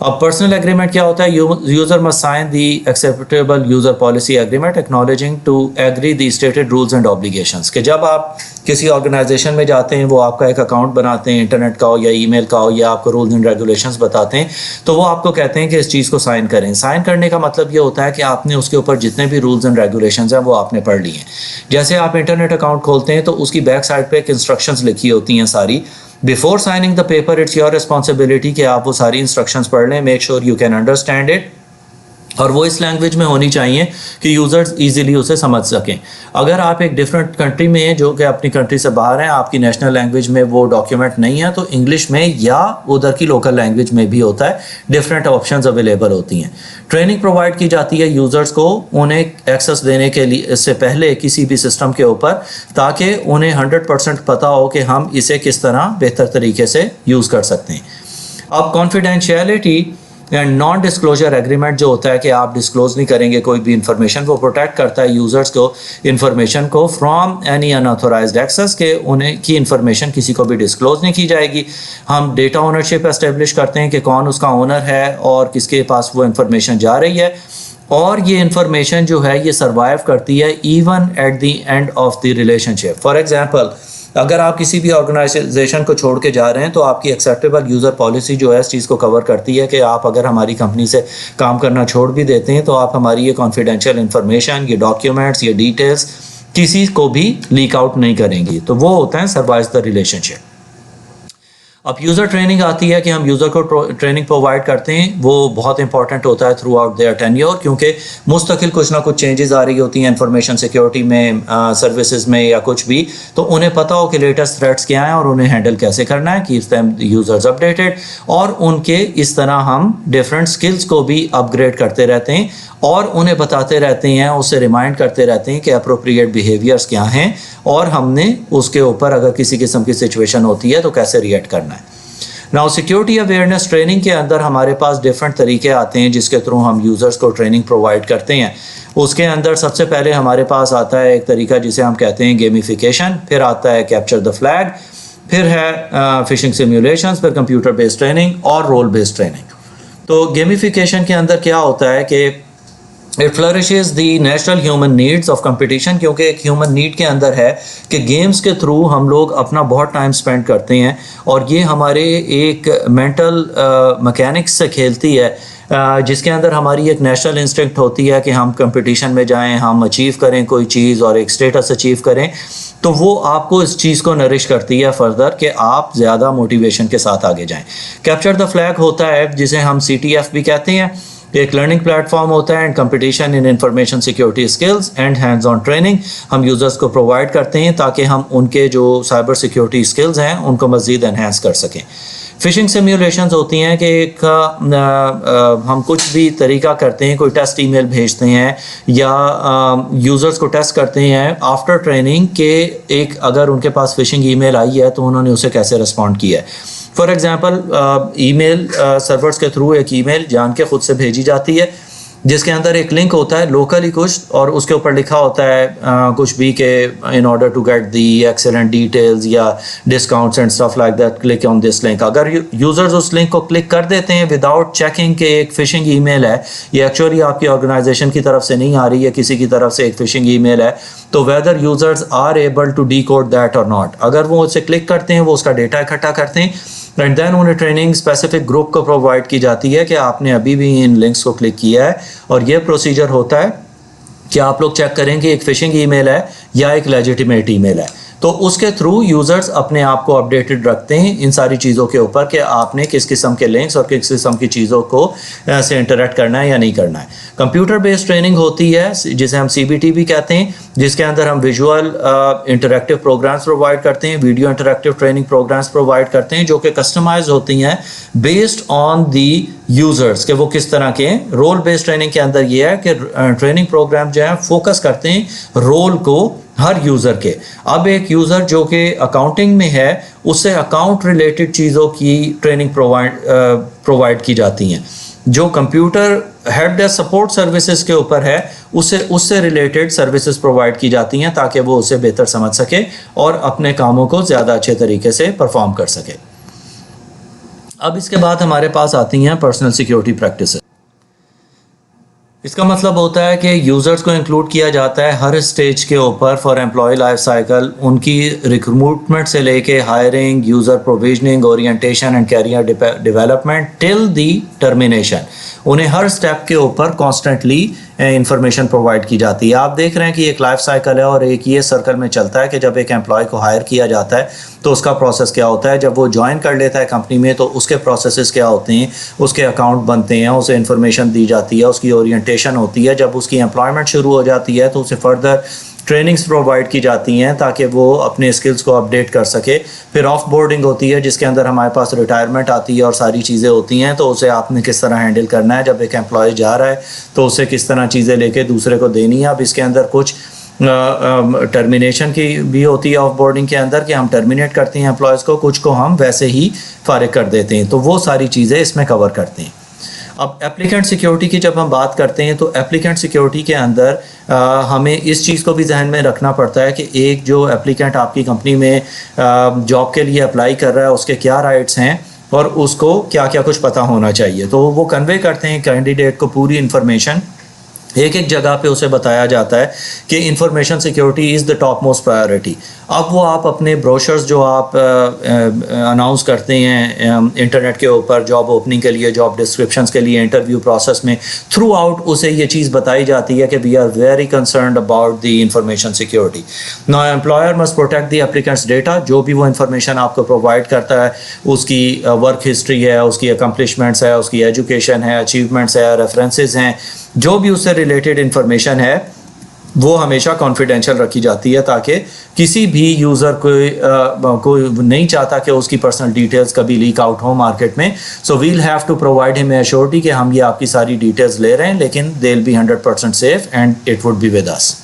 Speaker 1: اب پرسنل ایگریمنٹ کیا ہوتا ہے؟ User must sign the acceptable user policy agreement acknowledging to agree the stated rules and obligations, کہ جب آپ کسی آرگنائزیشن میں جاتے ہیں، وہ آپ کا ایک اکاؤنٹ بناتے ہیں، انٹرنیٹ کا ہو یا ای میل کا ہو، یا آپ کو رولز اینڈ ریگولیشنس بتاتے ہیں، تو وہ آپ کو کہتے ہیں کہ اس چیز کو سائن کریں۔ سائن کرنے کا مطلب یہ ہوتا ہے کہ آپ نے اس کے اوپر جتنے بھی رولز اینڈ ریگولیشنز ہیں وہ آپ نے پڑھ لی ہیں۔ جیسے آپ انٹرنیٹ اکاؤنٹ کھولتے ہیں تو اس کی بیک سائڈ پہ ایک انسٹرکشنز لکھی ہوتی ہیں ساری۔ Before signing the paper, it's your responsibility کہ آپ وہ ساری انسٹرکشنز پڑھ لیں، make sure you can understand it, اور وہ اس لینگویج میں ہونی چاہیے کہ یوزرز ایزیلی اسے سمجھ سکیں۔ اگر آپ ایک ڈفرینٹ کنٹری میں ہیں جو کہ اپنی کنٹری سے باہر ہیں، آپ کی نیشنل لینگویج میں وہ ڈاکیومنٹ نہیں ہے، تو انگلش میں یا ادھر کی لوکل لینگویج میں بھی ہوتا ہے، ڈفرینٹ آپشنز اویلیبل ہوتی ہیں۔ ٹریننگ پرووائڈ کی جاتی ہے یوزرز کو انہیں ایکسیس دینے کے لیے اس سے پہلے کسی بھی سسٹم کے اوپر، تاکہ انہیں 100% پتہ ہو کہ ہم اسے کس طرح بہتر طریقے سے یوز کر سکتے ہیں۔ اب confidentiality and non disclosure agreement جو ہوتا ہے کہ آپ ڈسکلوز نہیں کریں گے کوئی بھی انفارمیشن، وہ پروٹیکٹ کرتا ہے یوزرز کو انفارمیشن کو from any unauthorised access, کہ انہیں کی انفارمیشن کسی کو بھی ڈسکلوز نہیں کی جائے گی۔ ہم ڈیٹا اونرشپ اسٹیبلش کرتے ہیں کہ کون اس کا اونر ہے اور کس کے پاس وہ انفارمیشن جا رہی ہے، اور یہ انفارمیشن جو ہے یہ سروائیو کرتی ہے even at the end of the relationship. For example, اگر آپ کسی بھی آرگنائزیشن کو چھوڑ کے جا رہے ہیں تو آپ کی ایکسیپٹیبل یوزر پالیسی جو ہے اس چیز کو کور کرتی ہے کہ آپ اگر ہماری کمپنی سے کام کرنا چھوڑ بھی دیتے ہیں تو آپ ہماری یہ کانفیڈینشیل انفارمیشن، یہ ڈاکیومنٹس، یہ ڈیٹیلز کسی کو بھی لیک آؤٹ نہیں کریں گی۔ تو وہ ہوتا ہے سروائیو دا ریلیشن شپ۔ اب یوزر ٹریننگ آتی ہے کہ ہم یوزر کو ٹریننگ پرووائڈ کرتے ہیں، وہ بہت امپورٹنٹ ہوتا ہے تھرو آؤٹ دیئر ٹینیور، کیونکہ مستقل کچھ نہ کچھ چینجز آ رہی ہوتی ہیں انفارمیشن سیکیورٹی میں، سروسز میں یا کچھ بھی، تو انہیں پتہ ہو کہ لیٹسٹ تھریٹس کیا ہیں اور انہیں ہینڈل کیسے کرنا ہے، کیپ دیم یوزرز اپڈیٹڈ، اور ان کے اس طرح ہم ڈفرینٹ سکلز کو بھی اپ گریڈ کرتے رہتے ہیں اور انہیں بتاتے رہتے ہیں، اسے ریمائنڈ کرتے رہتے ہیں کہ اپروپریٹ بیہیویئرس کیا ہیں اور ہم نے اس کے اوپر اگر کسی قسم کی سچویشن ہوتی ہے تو کیسے ریئیکٹ کرنا ہے۔ ناؤ سیکیورٹی اویئرنیس ٹریننگ کے اندر ہمارے پاس ڈفرینٹ طریقے آتے ہیں جس کے تھرو ہم یوزرز کو ٹریننگ پرووائڈ کرتے ہیں۔ اس کے اندر سب سے پہلے ہمارے پاس آتا ہے ایک طریقہ جسے ہم کہتے ہیں گیمیفیکیشن، پھر آتا ہے کیپچر دا فلیگ، پھر ہے فشنگ سیمولیشنز، پھر کمپیوٹر بیسڈ ٹریننگ اور رول بیسڈ ٹریننگ۔ تو گیمیفیکیشن کے اندر کیا ہوتا ہے کہ it flourishes the natural human needs of competition, کیونکہ ایک ہیومن نیڈ کے اندر ہے کہ گیمز کے تھرو ہم لوگ اپنا بہت ٹائم سپینڈ کرتے ہیں، اور یہ ہمارے ایک مینٹل میکینکس سے کھیلتی ہے، جس کے اندر ہماری ایک نیچرل انسٹنکٹ ہوتی ہے کہ ہم کمپٹیشن میں جائیں، ہم اچیو کریں کوئی چیز اور ایک اسٹیٹس اچیو کریں، تو وہ آپ کو اس چیز کو نرش کرتی ہے فردر کہ آپ زیادہ موٹیویشن کے ساتھ آگے جائیں۔ کیپچر دا فلیگ ہوتا ہے جسے ہم CTF بھی کہتے ہیں، ایک لرننگ پلیٹ فارم ہوتا ہے، and competition in information security skills and hands on training ہم یوزرز کو پرووائڈ کرتے ہیں تاکہ ہم ان کے جو سائبر سیکیورٹی اسکلز ہیں ان کو مزید انہینس کر سکیں۔ فشنگ سیمولیشنز ہوتی ہیں کہ ایک ہم کچھ بھی طریقہ کرتے ہیں، کوئی ٹیسٹ ای میل بھیجتے ہیں یا یوزرز کو ٹیسٹ کرتے ہیں آفٹر ٹریننگ کہ ایک اگر ان کے پاس فشنگ ای میل آئی ہے تو انہوں نے اسے کیسے رسپونڈ کیا ہے۔ For example email servers کے تھرو ایک ای میل جان کے خود سے بھیجی جاتی ہے جس کے اندر ایک لنک ہوتا ہے لوکلی کچھ، اور اس کے اوپر لکھا ہوتا ہے کچھ بھی کہ in order to get the excellent details یا discounts and stuff like that click on this link. اگر یوزرز اس لنک کو کلک کر دیتے ہیں وداؤٹ چیکنگ کہ ایک فشنگ ای میل ہے، یہ ایکچولی آپ کی آرگنائزیشن کی طرف سے نہیں آ رہی ہے، کسی کی طرف سے ایک فشنگ ای میل ہے، تو whether users are able to decode that اور ناٹ، اگر وہ اسے کلک کرتے ہیں وہ اس کا ڈیٹا اکٹھا کرتے ہیں، اینڈ دین انہیں ٹریننگ اسپیسیفک گروپ کو پرووائڈ کی جاتی ہے کہ آپ نے ابھی بھی ان لنکس کو کلک کیا ہے، اور یہ پروسیجر ہوتا ہے کہ آپ لوگ چیک کریں کہ ایک فشنگ ای میل ہے یا ایک لیجیٹیمیٹ ای میل ہے۔ تو اس کے تھرو یوزرز اپنے آپ کو اپڈیٹڈ رکھتے ہیں ان ساری چیزوں کے اوپر کہ آپ نے کس قسم کے لنکس اور کس قسم کی چیزوں کو سے انٹریکٹ کرنا ہے یا نہیں کرنا ہے. کمپیوٹر بیسڈ ٹریننگ ہوتی ہے جسے ہم CBT بھی کہتے ہیں, جس کے اندر ہم ویژول انٹریکٹیو پروگرامس پرووائڈ کرتے ہیں, video interactive training programs provide کرتے ہیں جو کہ کسٹمائز ہوتی ہیں بیسڈ آن دی یوزرز کہ وہ کس طرح کے ہیں. رول بیسڈ ٹریننگ کے اندر یہ ہے کہ ٹریننگ پروگرام جو ہے فوکس کرتے ہیں رول کو ہر یوزر کے. اب ایک یوزر جو کہ اکاؤنٹنگ میں ہے اس سے اکاؤنٹ ریلیٹڈ چیزوں کی ٹریننگ پرووائڈ کی جاتی ہیں. جو computer help desk support services کے اوپر ہے اس سے ریلیٹڈ سروسز پرووائڈ کی جاتی ہیں تاکہ وہ اسے بہتر سمجھ سکے اور اپنے کاموں کو زیادہ اچھے طریقے سے پرفارم کر سکے. اب اس کے بعد ہمارے پاس آتی ہیں پرسنل سیکیورٹی پریکٹسز. اس کا مطلب ہوتا ہے کہ یوزرز کو انکلوڈ کیا جاتا ہے ہر اسٹیج کے اوپر فار امپلائی لائف سائیکل, ان کی ریکروٹمنٹ سے لے کے hiring, user provisioning, orientation and career development till the termination. انہیں ہر سٹیپ کے اوپر کانسٹنٹلی انفارمیشن پرووائڈ کی جاتی ہے. آپ دیکھ رہے ہیں کہ ایک لائف سائیکل ہے اور ایک یہ سرکل میں چلتا ہے کہ جب ایک امپلائی کو ہائر کیا جاتا ہے تو اس کا پروسیس کیا ہوتا ہے, جب وہ جوائن کر لیتا ہے کمپنی میں تو اس کے پروسیسز کیا ہوتے ہیں, اس کے اکاؤنٹ بنتے ہیں, اسے انفارمیشن دی جاتی ہے, اس کی اورینٹیشن ہوتی ہے. جب اس کی امپلائمنٹ شروع ہو جاتی ہے تو اسے فردر ٹریننگز پرووائڈ کی جاتی ہیں تاکہ وہ اپنے اسکلز کو اپڈیٹ کر سکے. پھر آف بورڈنگ ہوتی ہے جس کے اندر ہمارے پاس ریٹائرمنٹ آتی ہے اور ساری چیزیں ہوتی ہیں, تو اسے آپ نے کس طرح ہینڈل کرنا ہے. جب ایک امپلائی جا رہا ہے تو اسے کس طرح چیزیں لے کے دوسرے کو دینی ہے. اب اس کے اندر کچھ ٹرمینیشن کی بھی ہوتی ہے آف بورڈنگ کے اندر کہ ہم ٹرمینیٹ کرتے ہیں امپلائیز کو, کچھ کو ہم ویسے ہی فارغ کر دیتے ہیں. تو وہ ساری چیزیں اس میں کور کرتے ہیں. اب اپلیکنٹ سیکیورٹی کی جب ہم بات کرتے ہیں تو اپلیکنٹ سیکیورٹی کے اندر ہمیں اس چیز کو بھی ذہن میں رکھنا پڑتا ہے کہ ایک جو اپلیکنٹ آپ کی کمپنی میں جاب کے لیے اپلائی کر رہا ہے اس کے کیا رائٹس ہیں اور اس کو کیا کیا کچھ پتہ ہونا چاہیے. تو وہ کنوے کرتے ہیں کینڈیڈیٹ کو پوری انفارمیشن, ایک جگہ پہ اسے بتایا جاتا ہے کہ information security is the top most priority. اب وہ آپ اپنے بروشرز جو آپ اناؤنس کرتے ہیں انٹرنیٹ کے اوپر جاب اوپننگ کے لیے, جاب ڈسکرپشنز کے لیے, انٹرویو پروسیس میں, تھرو آؤٹ اسے یہ چیز بتائی جاتی ہے کہ we are very concerned about the information security. نا employer must protect the applicants data. جو بھی وہ انفارمیشن آپ کو پرووائڈ کرتا ہے, اس کی ورک ہسٹری ہے, اس کی اکمپلشمنٹس ہے, اس کی ایجوکیشن ہے, اچیومنٹس ہے, ریفرنسز ہیں, جو بھی اس سے ریلیٹڈ انفارمیشن ہے وہ ہمیشہ کانفیڈینشیل رکھی جاتی ہے تاکہ کسی بھی یوزر کو نہیں چاہتا کہ اس کی پرسنل ڈیٹیلز کبھی لیک آؤٹ ہو مارکیٹ میں. سو ویل ہیو ٹو پرووائڈ ہم ایشورٹی کہ ہم یہ آپ کی ساری ڈیٹیلز لے رہے ہیں لیکن they will be 100% safe and it would be with us.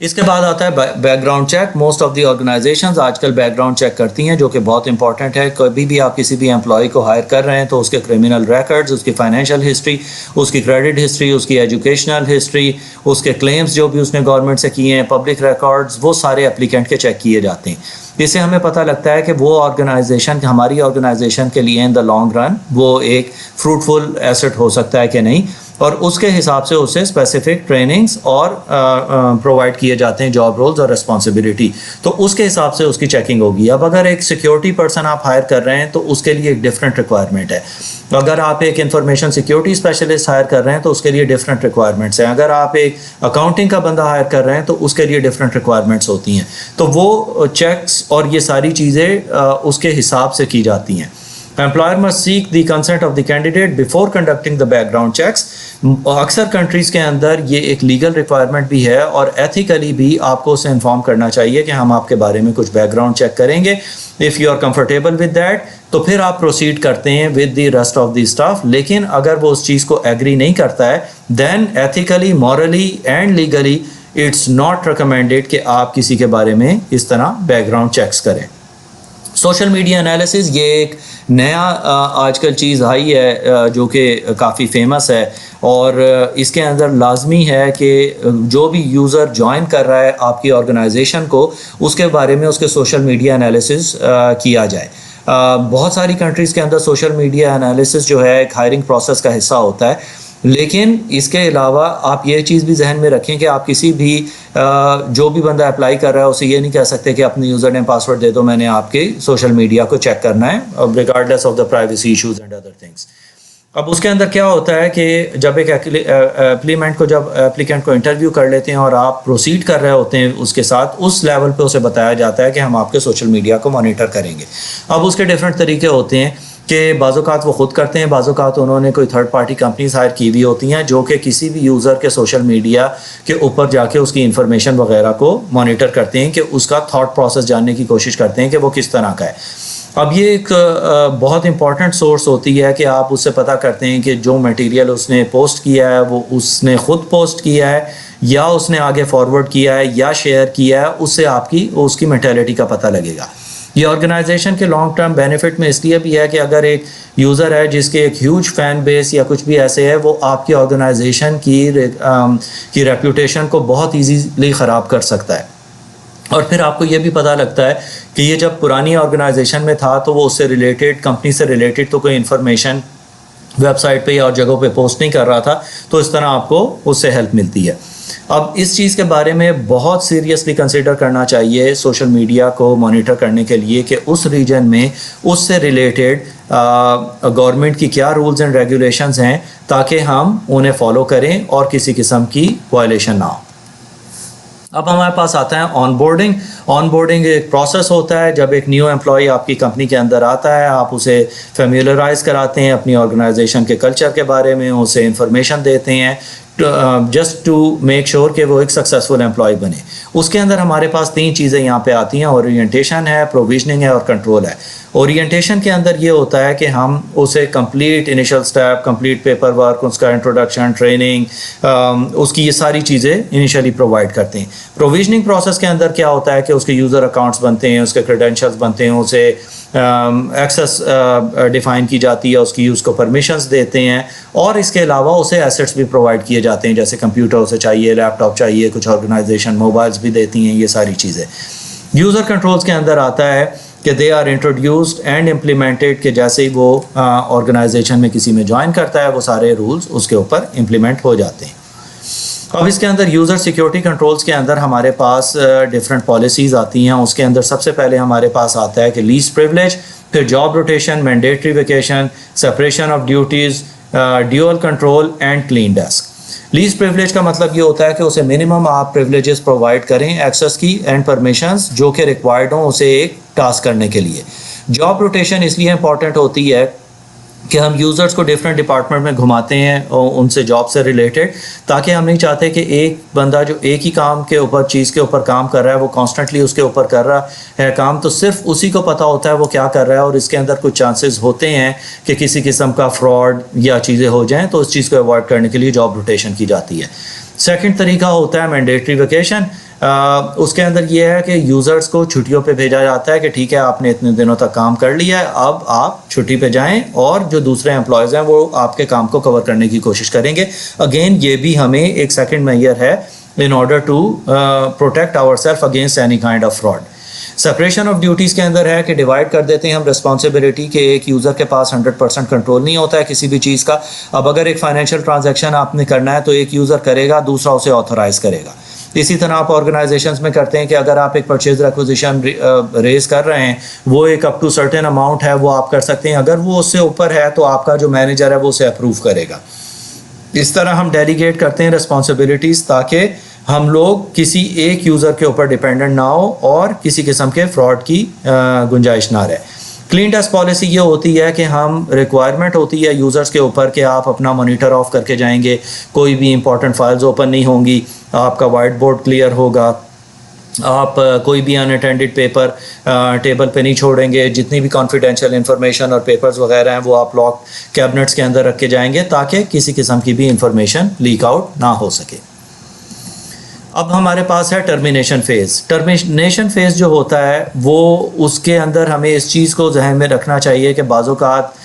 Speaker 1: اس کے بعد آتا ہے background check. Most of the organizations آج کل بیک گراؤنڈ چیک کرتی ہیں جو کہ بہت امپورٹنٹ ہے. کبھی بھی آپ کسی بھی امپلائی کو ہائر کر رہے ہیں تو اس کے کرمنل ریکارڈز, اس کی فائنینشیل ہسٹری, اس کی کریڈٹ ہسٹری, اس کی ایجوکیشنل ہسٹری, اس کے کلیمز جو بھی اس نے گورنمنٹ سے کیے ہیں, پبلک ریکارڈز, وہ سارے اپلیکنٹ کے چیک کیے جاتے ہیں. اس سے ہمیں پتہ لگتا ہے کہ وہ آرگنائزیشن ہماری آرگنائزیشن کے لیے ان دا لانگ رن وہ ایک فروٹفل ایسٹ ہو سکتا ہے کہ نہیں, اور اس کے حساب سے اسے اسپیسیفک ٹریننگز اور پرووائڈ کیے جاتے ہیں جاب رولز اور ریسپانسبلٹی. تو اس کے حساب سے اس کی چیکنگ ہوگی. اب اگر ایک سیکیورٹی پرسن آپ ہائر کر رہے ہیں تو اس کے لیے ایک ڈفرینٹ ریکوائرمنٹ ہے. اگر آپ ایک انفارمیشن سیکیورٹی اسپیشلسٹ ہائر کر رہے ہیں تو اس کے لیے ڈفرینٹ ریکوائرمنٹس ہیں. اگر آپ ایک اکاؤنٹنگ کا بندہ ہائر کر رہے ہیں تو اس کے لیے ڈفرینٹ ریکوائرمنٹس ہوتی ہیں. تو وہ چیکس اور یہ ساری چیزیں اس کے حساب سے کی جاتی ہیں. Employer must seek the consent of the candidate before conducting the background checks. اکثر کنٹریز کے اندر یہ ایک لیگل ریکوائرمنٹ بھی ہے اور ایتھیکلی بھی آپ کو اسے انفارم کرنا چاہیے کہ ہم آپ کے بارے میں کچھ بیک گراؤنڈ چیک کریں گے. if you are comfortable with that تو پھر آپ پروسیڈ کرتے ہیں with the rest of the staff. لیکن اگر وہ اس چیز کو ایگری نہیں کرتا ہے then ethically, morally and legally it's not recommended کہ آپ کسی کے بارے میں اس طرح بیک گراؤنڈ چیکس کریں. سوشل میڈیا انالیسز یہ ایک نیا آج کل چیز آئی ہے جو کہ کافی فیمس ہے, اور اس کے اندر لازمی ہے کہ جو بھی یوزر جوائن کر رہا ہے آپ کی آرگنائزیشن کو اس کے بارے میں اس کے سوشل میڈیا انالیسز کیا جائے. بہت ساری کنٹریز کے اندر سوشل میڈیا انالیسز جو ہے ایک ہائرنگ پروسیس کا حصہ ہوتا ہے, لیکن اس کے علاوہ آپ یہ چیز بھی ذہن میں رکھیں کہ آپ کسی بھی جو بھی بندہ اپلائی کر رہا ہے اسے یہ نہیں کہہ سکتے کہ اپنے یوزر نیم پاسورڈ دے دو, میں نے آپ کے سوشل میڈیا کو چیک کرنا ہے regardless of the privacy issues and other things. اب اس کے اندر کیا ہوتا ہے کہ جب ایک اپلیکینٹ کو انٹرویو کر لیتے ہیں اور آپ پروسیڈ کر رہے ہوتے ہیں اس کے ساتھ، اس لیول پہ اسے بتایا جاتا ہے کہ ہم آپ کے سوشل میڈیا کو مانیٹر کریں گے. اب اس کے ڈیفرنٹ طریقے ہوتے ہیں کہ بعض اوقات وہ خود کرتے ہیں، بعض اوقات انہوں نے کوئی تھرڈ پارٹی کمپنیز ہائر کی ہوئی ہوتی ہیں جو کہ کسی بھی یوزر کے سوشل میڈیا کے اوپر جا کے اس کی انفارمیشن وغیرہ کو مانیٹر کرتے ہیں، کہ اس کا تھاٹ پروسیس جاننے کی کوشش کرتے ہیں کہ وہ کس طرح کا ہے. اب یہ ایک بہت امپورٹنٹ سورس ہوتی ہے کہ آپ اس سے پتہ کرتے ہیں کہ جو میٹیریل اس نے پوسٹ کیا ہے وہ اس نے خود پوسٹ کیا ہے یا اس نے آگے فارورڈ کیا ہے یا شیئر کیا ہے، اس سے آپ کی اس کی میٹیلٹی کا پتہ لگے گا. یہ آرگنائزیشن کے لانگ ٹرم بینیفٹ میں اس لیے بھی ہے کہ اگر ایک یوزر ہے جس کے ایک ہیوج فین بیس یا کچھ بھی ایسے ہے، وہ آپ کی آرگنائزیشن کی ریپوٹیشن کو بہت ایزیلی خراب کر سکتا ہے. اور پھر آپ کو یہ بھی پتہ لگتا ہے کہ یہ جب پرانی آرگنائزیشن میں تھا تو وہ اس سے ریلیٹڈ، کمپنی سے ریلیٹڈ تو کوئی انفارمیشن ویب سائٹ پہ یا اور جگہوں پہ پوسٹ نہیں کر رہا تھا، تو اس طرح آپ کو اس سے ہیلپ ملتی ہے. اب اس چیز کے بارے میں بہت سیریسلی کنسیڈر کرنا چاہیے سوشل میڈیا کو مانیٹر کرنے کے لیے کہ اس ریجن میں اس سے ریلیٹڈ گورنمنٹ کی کیا رولز اینڈ ریگولیشنز ہیں، تاکہ ہم انہیں فالو کریں اور کسی قسم کی وائلیشن نہ ہو. اب ہمارے پاس آتا ہے آن بورڈنگ. آن بورڈنگ ایک پروسیس ہوتا ہے جب ایک نیو امپلائی آپ کی کمپنی کے اندر آتا ہے، آپ اسے فیملیرائز کراتے ہیں اپنی آرگنائزیشن کے کلچر کے بارے میں، اسے انفارمیشن دیتے ہیں جسٹ ٹو میک شور کہ وہ ایک سکسیزفل امپلائی بنے. اس کے اندر ہمارے پاس 3 چیزیں یہاں پہ آتی ہیں، اورینٹیشن ہے، پروویژننگ ہے اور کنٹرول ہے. اورینٹیشن کے اندر یہ ہوتا ہے کہ ہم اسے complete initial step, complete paperwork, اس کا انٹروڈکشن، ٹریننگ، اس کی یہ ساری چیزیں انیشلی پرووائڈ کرتے ہیں. پروویژننگ پروسیس کے اندر کیا ہوتا ہے کہ اس کے یوزر اکاؤنٹس بنتے ہیں، اس کے کریڈینشلز بنتے ہیں، اسے ایکسیس ڈیفائن کی جاتی ہے، اس کی یوز کو پرمیشنز دیتے ہیں، اور اس کے علاوہ اسے ایسیٹس بھی پرووائڈ کیے جاتے ہیں، جیسے کمپیوٹر اسے چاہیے، لیپ ٹاپ چاہیے، کچھ آرگنائزیشن موبائلز بھی دیتی ہیں، یہ ساری چیزیں. یوزر کنٹرولز کے اندر آتا ہے کہ they are introduced and implemented, کہ جیسے ہی وہ آرگنائزیشن میں کسی میں جوائن کرتا ہے وہ سارے رولز اس کے اوپر امپلیمنٹ ہو جاتے ہیں. اب اس کے اندر یوزر سیکیورٹی کنٹرولز کے اندر ہمارے پاس ڈفرینٹ پالیسیز آتی ہیں. اس کے اندر سب سے پہلے ہمارے پاس آتا ہے کہ لیسٹ پریولیج، پھر job rotation, mandatory vacation, separation of duties, dual control and clean desk. Least privilege کا مطلب یہ ہوتا ہے کہ اسے منیمم آپ پریولیجز پرووائڈ کریں ایکسیس کی اینڈ پرمیشنز جو کہ ریکوائرڈ ہوں اسے ایک ٹاسک کرنے کے لیے. جاب روٹیشن اس لیے امپورٹنٹ ہوتی ہے کہ ہم یوزرز کو ڈفرینٹ ڈپارٹمنٹ میں گھماتے ہیں ان سے جاب سے ریلیٹڈ، تاکہ ہم نہیں چاہتے کہ ایک بندہ جو ایک ہی کام کے اوپر، چیز کے اوپر کام کر رہا ہے، وہ کانسٹنٹلی اس کے اوپر کر رہا ہے کام، تو صرف اسی کو پتہ ہوتا ہے وہ کیا کر رہا ہے، اور اس کے اندر کچھ چانسز ہوتے ہیں کہ کسی قسم کا فراڈ یا چیزیں ہو جائیں، تو اس چیز کو اوائڈ کرنے کے لیے جاب روٹیشن کی جاتی ہے. سیکنڈ طریقہ ہوتا ہے مینڈیٹری ویکیشن. اس کے اندر یہ ہے کہ یوزرز کو چھٹیوں پہ بھیجا جاتا ہے کہ ٹھیک ہے آپ نے اتنے دنوں تک کام کر لیا ہے، اب آپ چھٹی پہ جائیں، اور جو دوسرے امپلائیز ہیں وہ آپ کے کام کو کور کرنے کی کوشش کریں گے. اگین یہ بھی ہمیں ایک سیکنڈ میئر ہے in order to protect our self against any kind of fraud. Separation of duties کے اندر ہے کہ ڈیوائڈ کر دیتے ہیں ہم رسپانسبلٹی، کہ ایک یوزر کے پاس 100% کنٹرول نہیں ہوتا ہے کسی بھی چیز کا. اب اگر ایک فائنینشیل ٹرانزیکشن آپ نے کرنا ہے تو ایک یوزر کرے گا، دوسرا اسے آتھورائز کرے گا. اسی طرح آپ آرگنائزیشنز میں کرتے ہیں کہ اگر آپ ایک پرچیز ریکوزیشن ریز کر رہے ہیں، وہ ایک اپ ٹو سرٹن اماؤنٹ ہے وہ آپ کر سکتے ہیں، اگر وہ اس سے اوپر ہے تو آپ کا جو مینیجر ہے وہ اسے اپروو کرے گا. اس طرح ہم ڈیلیگیٹ کرتے ہیں رسپانسبلٹیز تاکہ ہم لوگ کسی ایک یوزر کے اوپر ڈیپینڈنٹ نہ ہو اور کسی قسم کے فراڈ کی گنجائش نہ رہے. کلین ڈیسک پالیسی یہ ہوتی ہے کہ ہم ریکوائرمنٹ ہوتی ہے یوزرز کے اوپر کہ آپ اپنا مانیٹر آف کر کے جائیں گے، کوئی بھی امپورٹنٹ فائلز اوپن نہیں ہوں گی، آپ کا وائٹ بورڈ کلیئر ہوگا، آپ کوئی بھی ان اٹینڈڈ پیپر ٹیبل پہ نہیں چھوڑیں گے، جتنی بھی کانفیڈینشیل انفارمیشن اور پیپرز وغیرہ ہیں وہ آپ لاک کیبنٹس کے اندر رکھ کے جائیں گے تاکہ کسی قسم کی بھی انفارمیشن لیک آؤٹ نہ ہو سکے. اب ہمارے پاس ہے ٹرمینیشن فیز. ٹرمینیشن فیز جو ہوتا ہے وہ اس کے اندر ہمیں اس چیز کو ذہن میں رکھنا چاہیے کہ بعض اوقات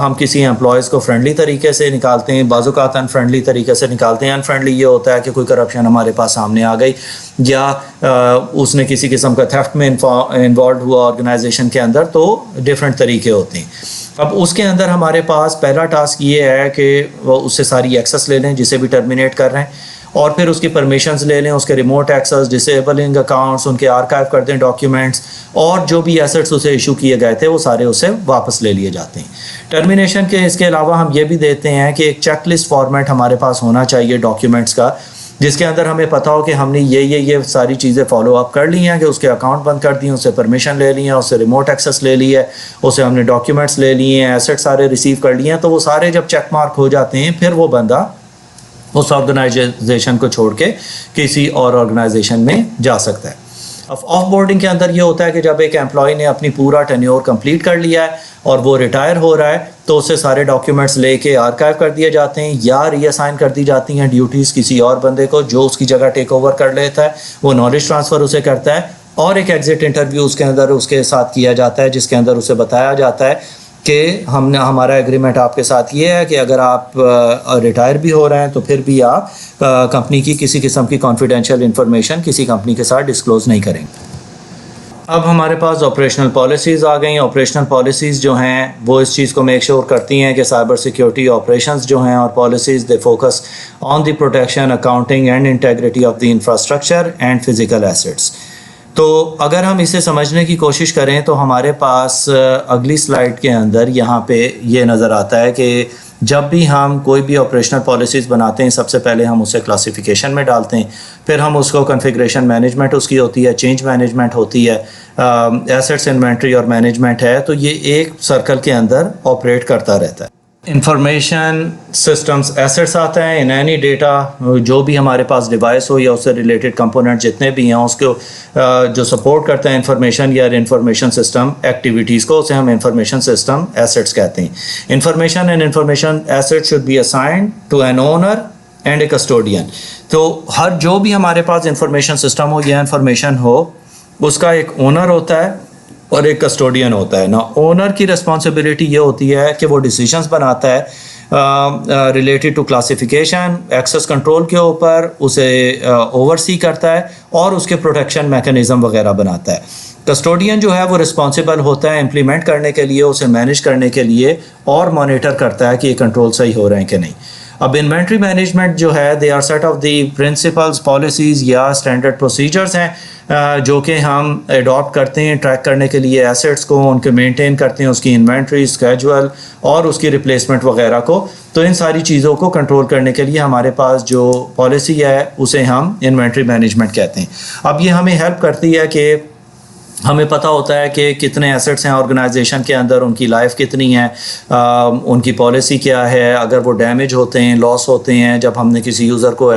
Speaker 1: ہم کسی امپلائیز کو فرینڈلی طریقے سے نکالتے ہیں، بعض اوقات ان فرینڈلی طریقے سے نکالتے ہیں. ان فرینڈلی یہ ہوتا ہے کہ کوئی کرپشن ہمارے پاس سامنے آ گئی یا اس نے کسی قسم کا تھیفٹ میں انوالوڈ ہوا آرگنائزیشن کے اندر، تو ڈفرینٹ طریقے ہوتے ہیں. اب اس کے اندر ہمارے پاس پہلا ٹاسک یہ ہے کہ وہ اس سے ساری ایکسیس لے لیں جسے بھی ٹرمینیٹ کر رہے ہیں. اور پھر اس کی پرمیشنز لے لیں, اس کے ریموٹ ایکسس, ڈسیبلنگ اکاؤنٹس, ان کے آرکائیو کر دیں ڈاکیومنٹس, اور جو بھی ایسٹس اسے ایشو کیے گئے تھے وہ سارے اسے واپس لے لیے جاتے ہیں. ٹرمینیشن کے اس کے علاوہ ہم یہ بھی دیتے ہیں کہ ایک چیک لسٹ فارمیٹ ہمارے پاس ہونا چاہیے ڈاکیومنٹس کا, جس کے اندر ہمیں پتا ہو کہ ہم نے یہ ساری چیزیں فالو اپ کر لی ہیں, کہ اس کے اکاؤنٹ بند کر دیے, اس سے پرمیشن لے لی ہیں, اس سے ریموٹ ایکسس لے لی ہے, اسے ہم نے ڈاکیومنٹس لے لیے ہیں, ایسٹ سارے ریسیو کر لیے ہیں. تو وہ سارے جب چیک مارک ہو جاتے ہیں پھر وہ بندہ اس آرگنائزیشن کو چھوڑ کے کسی اور آرگنائزیشن میں جا سکتا ہے. آف بورڈنگ کے اندر یہ ہوتا ہے کہ جب ایک امپلائی نے اپنی پورا ٹینیور کمپلیٹ کر لیا ہے اور وہ ریٹائر ہو رہا ہے تو اسے سارے ڈاکیومنٹس لے کے آرکائیو کر دیے جاتے ہیں یا ری اسائن کر دی جاتی ہیں ڈیوٹیز کسی اور بندے کو جو اس کی جگہ ٹیک اوور کر لیتا ہے. وہ نالج ٹرانسفر اسے کرتا ہے اور ایک ایگزٹ انٹرویو اس کے اندر اس کے ساتھ کیا جاتا ہے, جس کے اندر اسے بتایا جاتا ہے کہ ہمارا ایگریمنٹ آپ کے ساتھ یہ ہے کہ اگر آپ ریٹائر بھی ہو رہے ہیں تو پھر بھی آپ کمپنی کی کسی قسم کی کانفیڈینشیل انفارمیشن کسی کمپنی کے ساتھ ڈسکلوز نہیں کریں گے. اب ہمارے پاس آپریشنل پالیسیز آ گئیں. آپریشنل پالیسیز جو ہیں وہ اس چیز کو میک شور کرتی ہیں کہ سائبر سیکیورٹی آپریشنز جو ہیں اور policies they focus on the protection, accounting and integrity of the infrastructure and physical assets. تو اگر ہم اسے سمجھنے کی کوشش کریں تو ہمارے پاس اگلی سلائیڈ کے اندر یہاں پہ یہ نظر آتا ہے کہ جب بھی ہم کوئی بھی آپریشنل پالیسیز بناتے ہیں سب سے پہلے ہم اسے کلاسیفیکیشن میں ڈالتے ہیں, پھر ہم اس کو کنفیگریشن مینجمنٹ اس کی ہوتی ہے, چینج مینجمنٹ ہوتی ہے, ایسٹس انوینٹری اور مینجمنٹ ہے. تو یہ ایک سرکل کے اندر آپریٹ کرتا رہتا ہے. انفارمیشن سسٹمز ایسٹس آتا ہے ان اینی ڈیٹا, جو بھی ہمارے پاس ڈیوائس ہو یا اس سے ریلیٹڈ کمپوننٹ جتنے بھی ہیں اس کو جو سپورٹ کرتے ہیں انفارمیشن یا انفارمیشن سسٹم ایکٹیویٹیز کو, اسے ہم انفارمیشن سسٹم ایسٹس کہتے ہیں. Information and information asset should be assigned to an owner and a custodian. تو ہر جو بھی ہمارے پاس انفارمیشن سسٹم ہو یا انفارمیشن ہو اس کا ایک اونر ہوتا ہے اور ایک کسٹوڈین ہوتا ہے نا. اونر کی رسپانسبلٹی یہ ہوتی ہے کہ وہ ڈیسیجنز بناتا ہے related to classification, access control کے اوپر, اسے اوور سی کرتا ہے اور اس کے پروٹیکشن میکانزم وغیرہ بناتا ہے. کسٹوڈین جو ہے وہ رسپانسبل ہوتا ہے امپلیمنٹ کرنے کے لیے, اسے مینیج کرنے کے لیے اور مانیٹر کرتا ہے کہ یہ کنٹرول صحیح ہو رہے ہیں کہ نہیں. اب انوینٹری مینجمنٹ جو ہے they are set of the principles, policies یا اسٹینڈرڈ پروسیجرز ہیں جو کہ ہم اڈاپٹ کرتے ہیں ٹریک کرنے کے لیے ایسٹس کو, ان کے مینٹین کرتے ہیں, اس کی انوینٹری, اسکیجول اور اس کی ریپلیسمنٹ وغیرہ کو. تو ان ساری چیزوں کو کنٹرول کرنے کے لیے ہمارے پاس جو پالیسی ہے اسے ہم انوینٹری مینجمنٹ کہتے ہیں. اب یہ ہمیں ہیلپ کرتی ہے کہ ہمیں پتہ ہوتا ہے کہ کتنے ایسٹس ہیں آرگنائزیشن کے اندر, ان کی لائف کتنی ہے, ان کی پالیسی کیا ہے, اگر وہ ڈیمیج ہوتے ہیں, لاس ہوتے ہیں, جب ہم نے کسی یوزر کو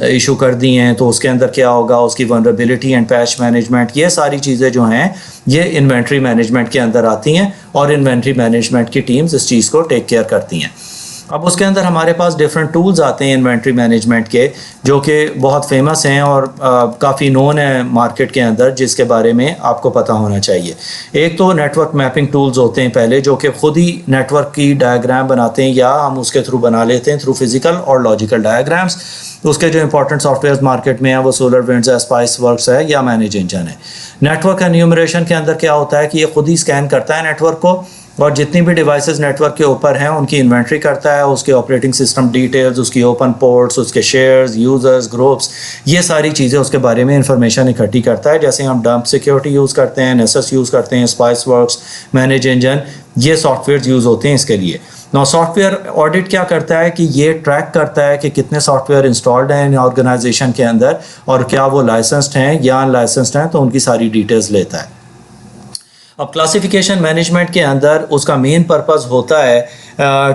Speaker 1: ایشو کر دی ہیں تو اس کے اندر کیا ہوگا, اس کی ولنریبلٹی اینڈ پیچ مینجمنٹ. یہ ساری چیزیں جو ہیں یہ انوینٹری مینجمنٹ کے اندر آتی ہیں اور انوینٹری مینجمنٹ کی ٹیمز اس چیز کو ٹیک کیئر کرتی ہیں. اب اس کے اندر ہمارے پاس ڈفرینٹ ٹولز آتے ہیں انوینٹری مینجمنٹ کے جو کہ بہت فیمس ہیں اور کافی نون ہے مارکیٹ کے اندر, جس کے بارے میں آپ کو پتہ ہونا چاہیے. ایک تو نیٹ ورک میپنگ ٹولز ہوتے ہیں پہلے, جو کہ خود ہی نیٹ ورک کی ڈائیگرام بناتے ہیں یا ہم اس کے تھرو بنا لیتے ہیں تھرو فزیکل اور لاجیکل ڈائیگرامس. اس کے جو امپورٹنٹ سافٹ ویئرز مارکیٹ میں ہیں وہ سولر ونڈز ہے, اسپائس ورکس ہے یا مینیج انجن ہے. نیٹ ورک انیومریشن کے اندر کیا ہوتا ہے کہ یہ خود ہی اسکین کرتا ہے نیٹ ورک کو اور جتنی بھی ڈیوائسز نیٹ ورک کے اوپر ہیں ان کی انوینٹری کرتا ہے, اس کے آپریٹنگ سسٹم ڈیٹیلز, اس کی اوپن پورٹس, اس کے شیئرز, یوزرز, گروپس, یہ ساری چیزیں اس کے بارے میں انفارمیشن اکٹھی کرتا ہے. جیسے ہم ڈمپ سیکیورٹی یوز کرتے ہیں, نیسس یوز کرتے ہیں, اسپائس ورکس, مینیج انجن, یہ سافٹ ویئرز یوز ہوتے ہیں اس کے لیے. نا سافٹ ویئر آڈٹ کیا کرتا ہے کہ یہ ٹریک کرتا ہے کہ کتنے سافٹ ویئر انسٹالڈ ہیں آرگنائزیشن کے اندر اور کیا وہ لائسنسڈ ہیں یا ان لائسنسڈ ہیں, تو ان کی ساری ڈیٹیلز لیتا ہے. اب کلاسیفیکیشن مینجمنٹ کے اندر اس کا مین پرپز ہوتا ہے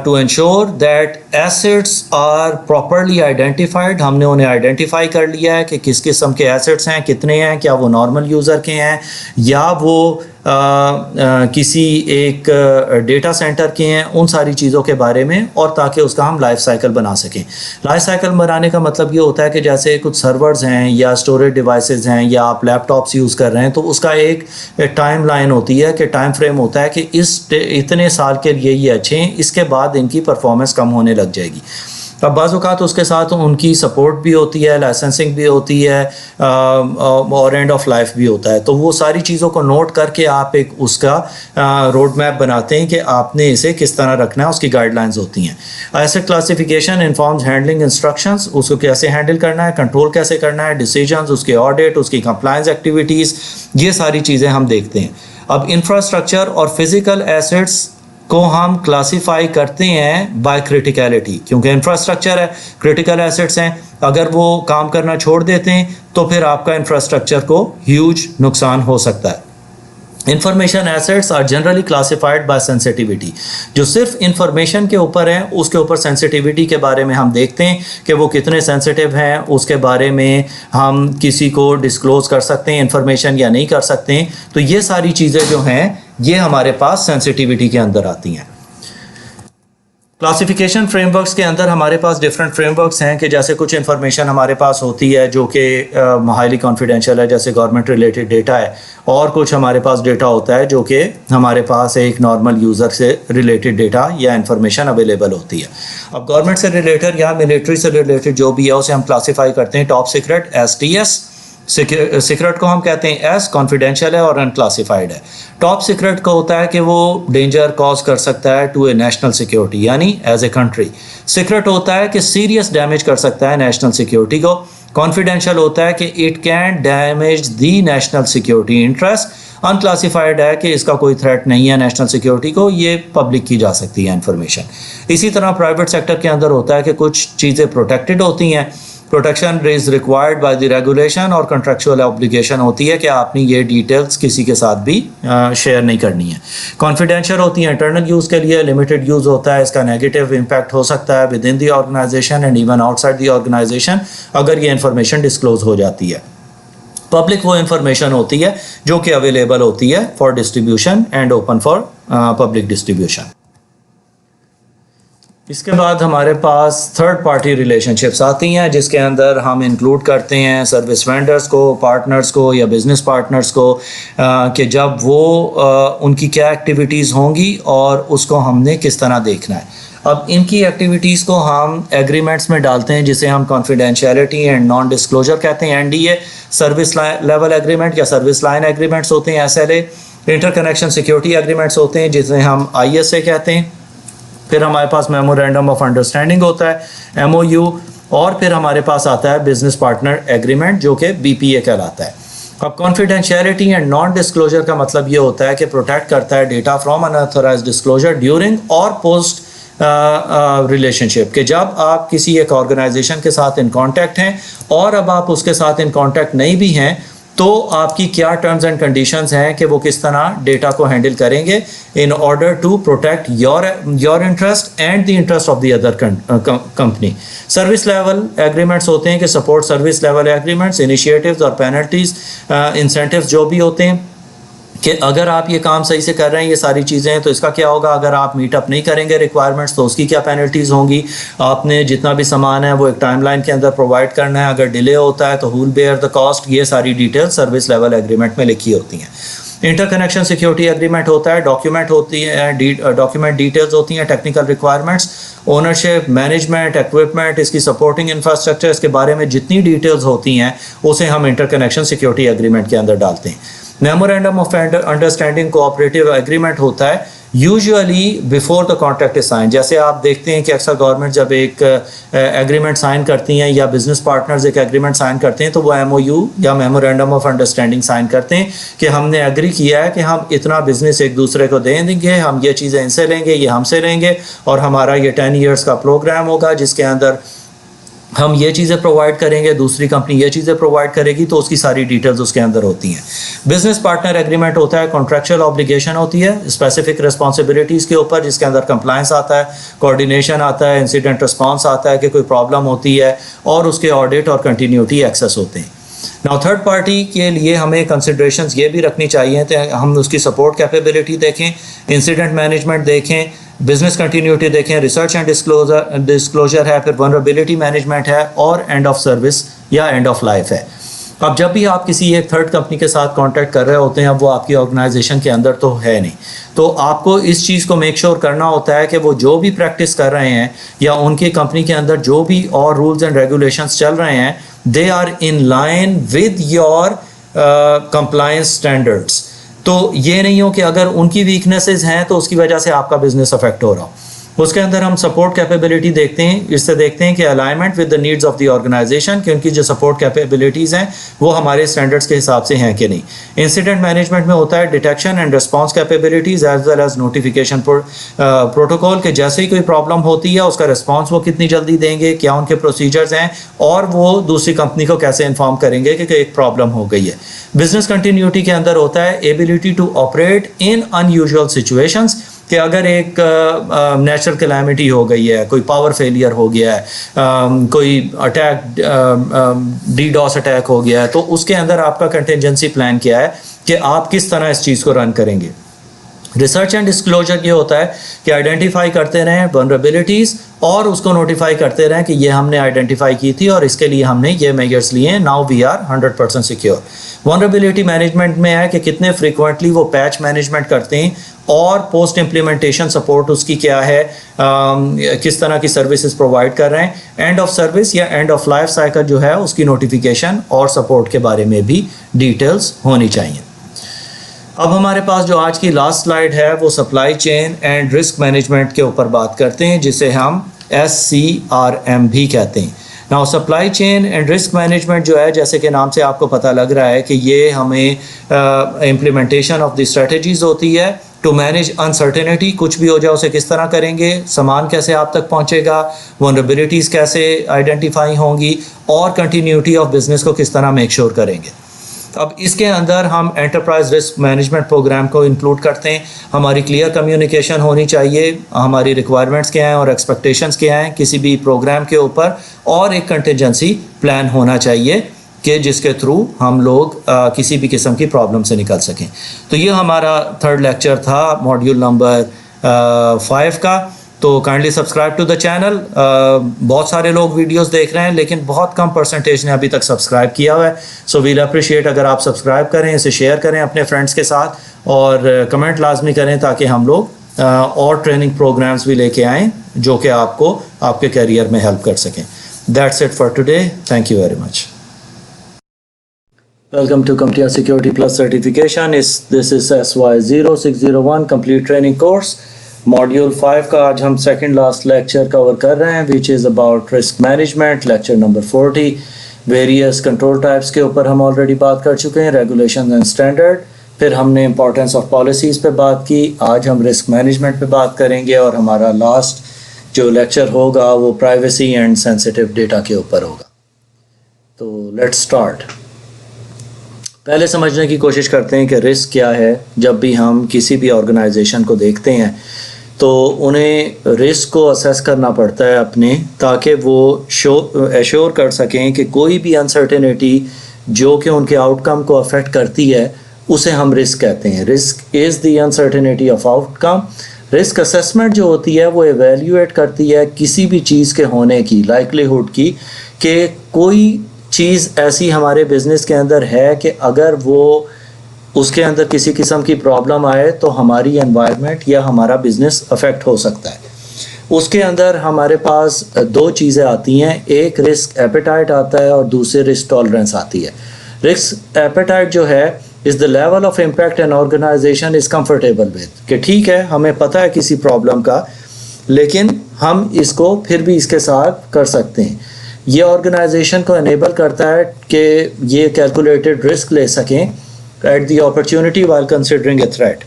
Speaker 1: to ensure that assets are properly identified. ہم نے انہیں آئیڈینٹیفائی کر لیا ہے کہ کس قسم کے ایسٹس ہیں, کتنے ہیں, کیا وہ نارمل یوزر کے ہیں یا وہ کسی ایک ڈیٹا سینٹر کے ہیں, ان ساری چیزوں کے بارے میں, اور تاکہ اس کا ہم لائف سائیکل بنا سکیں. لائف سائیکل بنانے کا مطلب یہ ہوتا ہے کہ جیسے کچھ سرورز ہیں یا اسٹوریج ڈیوائسز ہیں یا آپ لیپ ٹاپس یوز کر رہے ہیں, تو اس کا ایک ٹائم لائن ہوتی ہے کہ ٹائم فریم ہوتا ہے کہ اتنے سال کے لیے یہ اچھے ہیں, اس کے بعد ان کی پرفارمنس کم ہونے لگ جائے گی. اب بعض اوقات اس کے ساتھ ان کی سپورٹ بھی ہوتی ہے, لائسنسنگ بھی ہوتی ہے اور اینڈ آف لائف بھی ہوتا ہے. تو وہ ساری چیزوں کو نوٹ کر کے آپ ایک اس کا روڈ میپ بناتے ہیں کہ آپ نے اسے کس طرح رکھنا ہے, اس کی گائیڈ لائنز ہوتی ہیں. ایسے کلاسیفیکیشن انفارمز ہینڈلنگ انسٹرکشنز, اس کو کیسے ہینڈل کرنا ہے, کنٹرول کیسے کرنا ہے, ڈیسیجنز, اس کے آڈٹ, اس کی کمپلائنس ایکٹیویٹیز, یہ ساری چیزیں ہم دیکھتے ہیں. اب انفراسٹرکچر اور فزیکل ایسٹس کو ہم کلاسیفائی کرتے ہیں بائی کریٹیکیلٹی, کیونکہ انفراسٹرکچر ہے, کریٹیکل ایسٹس ہیں, اگر وہ کام کرنا چھوڑ دیتے ہیں تو پھر آپ کا انفراسٹرکچر کو ہیوج نقصان ہو سکتا ہے. Information assets are generally classified by sensitivity. جو صرف انفارمیشن کے اوپر ہیں اس کے اوپر سینسٹیوٹی کے بارے میں ہم دیکھتے ہیں کہ وہ کتنے سینسٹیو ہیں, اس کے بارے میں ہم کسی کو ڈسکلوز کر سکتے ہیں انفارمیشن یا نہیں کر سکتے ہیں. تو یہ ساری چیزیں جو ہیں یہ ہمارے پاس سینسٹیوٹی کے اندر آتی ہیں. کلاسیفیکیشن فریم ورکس کے اندر ہمارے پاس ڈفرینٹ فریم ورکس ہیں کہ جیسے کچھ انفارمیشن ہمارے پاس ہوتی ہے جو کہ ہائیلی کانفیڈینشیل ہے, جیسے گورنمنٹ ریلیٹڈ ڈیٹا ہے, اور کچھ ہمارے پاس ڈیٹا ہوتا ہے جو کہ ہمارے پاس ایک نارمل یوزر سے ریلیٹڈ ڈیٹا یا انفارمیشن اویلیبل ہوتی ہے. اب گورنمنٹ سے ریلیٹڈ یا ملٹری سے ریلیٹڈ جو بھی ہے اسے ہم کلاسیفائی کرتے ہیں ٹاپ سیکرٹ STS. سیکرٹ کو ہم کہتے ہیں ایس, کانفیڈینشیل ہے اور ان کلاسیفائڈ ہے. ٹاپ سیکرٹ کو ہوتا ہے کہ وہ ڈینجر کاز کر سکتا ہے ٹو اے نیشنل سیکیورٹی, یعنی ایز اے کنٹری. سیکرٹ ہوتا ہے کہ سیریس ڈیمیج کر سکتا ہے نیشنل سیکیورٹی کو. کانفیڈینشیل ہوتا ہے کہ it can damage the national security interest. In classified ہے کہ اس کا کوئی تھریٹ نہیں ہے نیشنل سیکیورٹی کو, یہ پبلک کی جا سکتی ہے انفارمیشن. اسی طرح پرائیویٹ سیکٹر کے اندر ہوتا ہے کہ کچھ چیزیں پروٹیکٹڈ ہوتی ہیں. Protection is required by the regulation, اور کنٹریکچوئل اوبلیگیشن ہوتی ہے کہ آپ نے یہ ڈیٹیلز کسی کے ساتھ بھی شیئر نہیں کرنی ہے. کانفیڈینشیل ہوتی ہیں انٹرنل یوز کے لیے, لمیٹڈ یوز ہوتا ہے, اس کا نیگیٹو امپیکٹ ہو سکتا ہے within the organisation and even outside the organisation اگر یہ انفارمیشن ڈسکلوز ہو جاتی ہے. پبلک وہ انفارمیشن ہوتی ہے جو کہ اویلیبل ہوتی ہے for distribution and open for public distribution. اس کے بعد ہمارے پاس تھرڈ پارٹی ریلیشن شپس آتی ہیں جس کے اندر ہم انکلوڈ کرتے ہیں سروس وینڈرز کو, پارٹنرز کو یا بزنس پارٹنرز کو, کہ جب وہ ان کی کیا ایکٹیویٹیز ہوں گی اور اس کو ہم نے کس طرح دیکھنا ہے. اب ان کی ایکٹیویٹیز کو ہم ایگریمنٹس میں ڈالتے ہیں جسے ہم کانفیڈینشیلٹی اینڈ نان ڈسکلوجر کہتے ہیں. NDA سروس لیول ایگریمنٹ یا سروس لائن ایگریمنٹس ہوتے ہیں. SLA interconnection security agreements ہوتے ہیں جسے ہم ISA کہتے ہیں. پھر ہمارے پاس میمورینڈم آف انڈرسٹینڈنگ ہوتا ہے MOU, اور پھر ہمارے پاس آتا ہے بزنس پارٹنر ایگریمنٹ جو کہ BPA کہلاتا ہے. اب کانفیڈینشیلٹی اینڈ نان ڈسکلوجر کا مطلب یہ ہوتا ہے کہ پروٹیکٹ کرتا ہے data from unauthorized disclosure during اور پوسٹ ریلیشن شپ, کہ جب آپ کسی ایک آرگنائزیشن کے ساتھ ان کانٹیکٹ ہیں اور اب آپ اس کے ساتھ ان کانٹیکٹ نہیں بھی ہیں تو آپ کی کیا ٹرمز اینڈ کنڈیشنز ہیں کہ وہ کس طرح ڈیٹا کو ہینڈل کریں گے in order to protect your interest and the interest of the other company. Service level agreements ہوتے ہیں کہ support service level agreements, initiatives اور پینلٹیز, انسینٹیوز جو بھی ہوتے ہیں کہ اگر آپ یہ کام صحیح سے کر رہے ہیں یہ ساری چیزیں تو اس کا کیا ہوگا, اگر آپ میٹ اپ نہیں کریں گے ریکوائرمنٹس تو اس کی کیا پینلٹیز ہوں گی. آپ نے جتنا بھی سامان ہے وہ ایک ٹائم لائن کے اندر پرووائڈ کرنا ہے, اگر ڈیلے ہوتا ہے تو ہو ول بیئر دا کاسٹ. یہ ساری ڈیٹیل سروس لیول ایگریمنٹ میں لکھی ہوتی ہیں. انٹر کنیکشن سیکیورٹی ایگریمنٹ ہوتا ہے, ڈاکیومنٹ ہوتی ہے, ڈاکیومنٹ ڈیٹیلز ہوتی ہیں, technical requirements, ownership, management, equipment, اس کی سپورٹنگ انفراسٹرکچر, اس کے بارے میں جتنی ڈیٹیلز ہوتی ہیں اسے ہم انٹر کنیکشن سیکیورٹی ایگریمنٹ کے اندر ڈالتے ہیں. Memorandum of understanding cooperative agreement ہوتا ہے usually before the contract is sign. جیسے آپ دیکھتے ہیں کہ اکثر گورنمنٹ جب ایک ایگریمنٹ سائن کرتی ہیں یا بزنس پارٹنرز ایک ایگریمنٹ سائن کرتے ہیں تو وہ MOU یا میمورینڈم آف انڈرسٹینڈنگ سائن کرتے ہیں کہ ہم نے ایگری کیا ہے کہ ہم اتنا بزنس ایک دوسرے کو دیں گے, ہم یہ چیزیں ان سے لیں گے, یہ ہم سے لیں گے, اور ہمارا یہ 10 ایئرس کا پروگرام ہوگا جس کے اندر ہم یہ چیزیں پرووائڈ کریں گے, دوسری کمپنی یہ چیزیں پرووائڈ کرے گی, تو اس کی ساری ڈیٹیلز اس کے اندر ہوتی ہیں. بزنس پارٹنر ایگریمنٹ ہوتا ہے, کانٹریکچوئل اوبلیگیشن ہوتی ہے اسپیسیفک رسپانسبلٹیز کے اوپر, جس کے اندر کمپلائنس آتا ہے, کوآرڈینیشن آتا ہے, انسیڈنٹ رسپانس آتا ہے کہ کوئی پرابلم ہوتی ہے, اور اس کے آڈٹ اور کنٹینیوٹی ایکسیس ہوتے ہیں. ناؤ تھرڈ پارٹی کے لیے ہمیں کنسیڈریشنز یہ بھی رکھنی چاہیے کہ ہم اس کی سپورٹ کیپیبلٹی دیکھیں, انسیڈنٹ مینجمنٹ دیکھیں, بزنس کنٹینیوٹی دیکھیں, ریسرچ اینڈ ڈسکلوجر ہے, پھر ولنربلٹی مینجمنٹ ہے, اور اینڈ آف سروس یا اینڈ آف لائف ہے. اب جب بھی آپ کسی ایک تھرڈ کمپنی کے ساتھ کانٹیکٹ کر رہے ہوتے ہیں، اب وہ آپ کی آرگنائزیشن کے اندر تو ہے نہیں، تو آپ کو اس چیز کو میک شور کرنا ہوتا ہے کہ وہ جو بھی پریکٹس کر رہے ہیں یا ان کی کمپنی کے اندر جو بھی اور رولز اینڈ ریگولیشنز چل رہے ہیں، they are in line with your compliance standards. تو یہ نہیں ہو کہ اگر ان کی ویکنیسز ہیں تو اس کی وجہ سے آپ کا بزنس افیکٹ ہو رہا ہو. اس کے اندر ہم سپورٹ کیپیبلٹی دیکھتے ہیں، اس سے دیکھتے ہیں کہ alignment with the needs of the organization, کہ ان کی جو سپورٹ کیپیبلٹیز ہیں وہ ہمارے اسٹینڈرڈس کے حساب سے ہیں کہ نہیں. انسیڈنٹ مینجمنٹ میں ہوتا ہے detection and response capabilities as well as notification protocol, کہ جیسے ہی کوئی پرابلم ہوتی ہے اس کا رسپانس وہ کتنی جلدی دیں گے، کیا ان کے پروسیجرز ہیں، اور وہ دوسری کمپنی کو کیسے انفارم کریں گے کہ ایک پرابلم ہو گئی ہے. بزنس کنٹینیوٹی کے اندر ہوتا ہے ability to operate in unusual situations, کہ اگر ایک نیچرل کلیمٹی ہو گئی ہے، کوئی پاور فیلئر ہو گیا ہے، کوئی اٹیک ڈی ڈاس اٹیک ہو گیا ہے، تو اس کے اندر آپ کا کنٹینجنسی پلان کیا ہے کہ آپ کس طرح اس چیز کو رن کریں گے. ریسرچ اینڈ ڈسکلوجر یہ ہوتا ہے کہ آئیڈینٹیفائی کرتے رہیں ونربلٹیز اور اس کو نوٹیفائی کرتے رہیں کہ یہ ہم نے آئیڈینٹیفائی کی تھی اور اس کے لیے ہم نے یہ میجرز لیے ہیں. Now we are 100% secure. Vulnerability management میں ہے کہ کتنے فریکوینٹلی وہ پیچ مینجمنٹ کرتے ہیں اور پوسٹ امپلیمنٹیشن سپورٹ اس کی کیا ہے، کس طرح کی سروسز پرووائڈ کر رہے ہیں. اینڈ آف سروس یا اینڈ آف لائف سائیکل جو ہے اس کی نوٹیفیکیشن اور سپورٹ کے بارے میں بھی ڈیٹیلز ہونی چاہیے. اب ہمارے پاس جو آج کی لاسٹ سلائیڈ ہے وہ supply chain and risk management کے اوپر بات کرتے ہیں، جسے ہم SCRM بھی کہتے ہیں. Now supply chain and risk management جو ہے، جیسے کہ نام سے آپ کو پتہ لگ رہا ہے کہ یہ ہمیں امپلیمنٹیشن آف دی اسٹریٹجیز ہوتی ہے ٹو مینیج انسرٹینٹی. کچھ بھی ہو جائے اسے کس طرح کریں گے، سامان کیسے آپ تک پہنچے گا، ونربلٹیز کیسے آئیڈینٹیفائی ہوں گی، اور کنٹینیوٹی آف بزنس کو کس طرح میک شور کریں گے. اب اس کے اندر ہم انٹرپرائز رسک مینجمنٹ پروگرام کو انکلوڈ کرتے ہیں. ہماری کلیئر کمیونیکیشن ہونی چاہیے، ہماری ریکوائرمنٹس کیا ہیں اور ایکسپیکٹیشنس کیا ہیں کسی بھی پروگرام کے اوپر، اور ایک کنٹینجنسی پلان ہونا چاہیے کہ جس کے تھرو ہم لوگ کسی بھی قسم کی پرابلم سے نکل سکیں. تو یہ ہمارا تھرڈ لیکچر تھا ماڈیول نمبر 5 کا. تو kindly subscribe to the channel. بہت سارے لوگ ویڈیوز دیکھ رہے ہیں لیکن بہت کم پرسنٹیج نے ابھی تک سبسکرائب کیا ہوا ہے. سو ویل اپریشیٹ اگر آپ سبسکرائب کریں، اسے شیئر کریں اپنے فرینڈس کے ساتھ، اور کمنٹ لازمی کریں تاکہ ہم لوگ اور ٹریننگ پروگرامز بھی لے کے آئیں جو کہ آپ کو آپ کے کیریئر میں ہیلپ کر سکیں. That's it for today. Thank you very much. Welcome to CompTIA Security Plus certification. This is SY0601 complete training course. Module 5 کا آج ہم سیکنڈ لاسٹ لیکچر کور کر رہے ہیں which is about risk management. Lecture number 40. Various control types کے اوپر ہم already بات کر چکے ہیں. Regulations and standard. پھر ہم نے امپورٹینس آف پالیسیز پہ بات کی. آج ہم رسک مینجمنٹ پہ بات کریں گے اور ہمارا لاسٹ جو لیکچر ہوگا وہ پرائیویسی اینڈ سینسیٹیو ڈیٹا کے اوپر ہوگا. تو لیٹس اسٹارٹ. پہلے سمجھنے کی کوشش کرتے ہیں کہ رسک کیا ہے. جب بھی ہم کسی بھی آرگنائزیشن کو دیکھتے ہیں تو انہیں رسک کو اسیس کرنا پڑتا ہے اپنے، تاکہ وہ ایشور کر سکیں کہ کوئی بھی انسرٹینٹی جو کہ ان کے آؤٹ کم کو افیکٹ کرتی ہے اسے ہم رسک کہتے ہیں. Risk is the uncertainty of out come. Risk assessment جو ہوتی ہے وہ ایویلیویٹ کرتی ہے کسی بھی چیز کے ہونے کی لائکلیہڈ کی، کہ کوئی چیز ایسی ہمارے بزنس کے اندر ہے کہ اگر وہ اس کے اندر کسی قسم کی پرابلم آئے تو ہماری انوائرمنٹ یا ہمارا بزنس افیکٹ ہو سکتا ہے. اس کے اندر ہمارے پاس دو چیزیں آتی ہیں، ایک رسک ایپیٹائٹ آتا ہے اور دوسری رسک ٹالرنس آتی ہے. رسک ایپیٹائٹ جو ہے is the level of impact an organization is comfortable with, کہ ٹھیک ہے ہمیں پتہ ہے کسی پرابلم کا لیکن ہم اس کو پھر بھی اس کے ساتھ کر سکتے ہیں. یہ آرگنائزیشن کو انیبل کرتا ہے کہ یہ کیلکولیٹڈ رسک لے سکیں at the opportunity while considering a threat.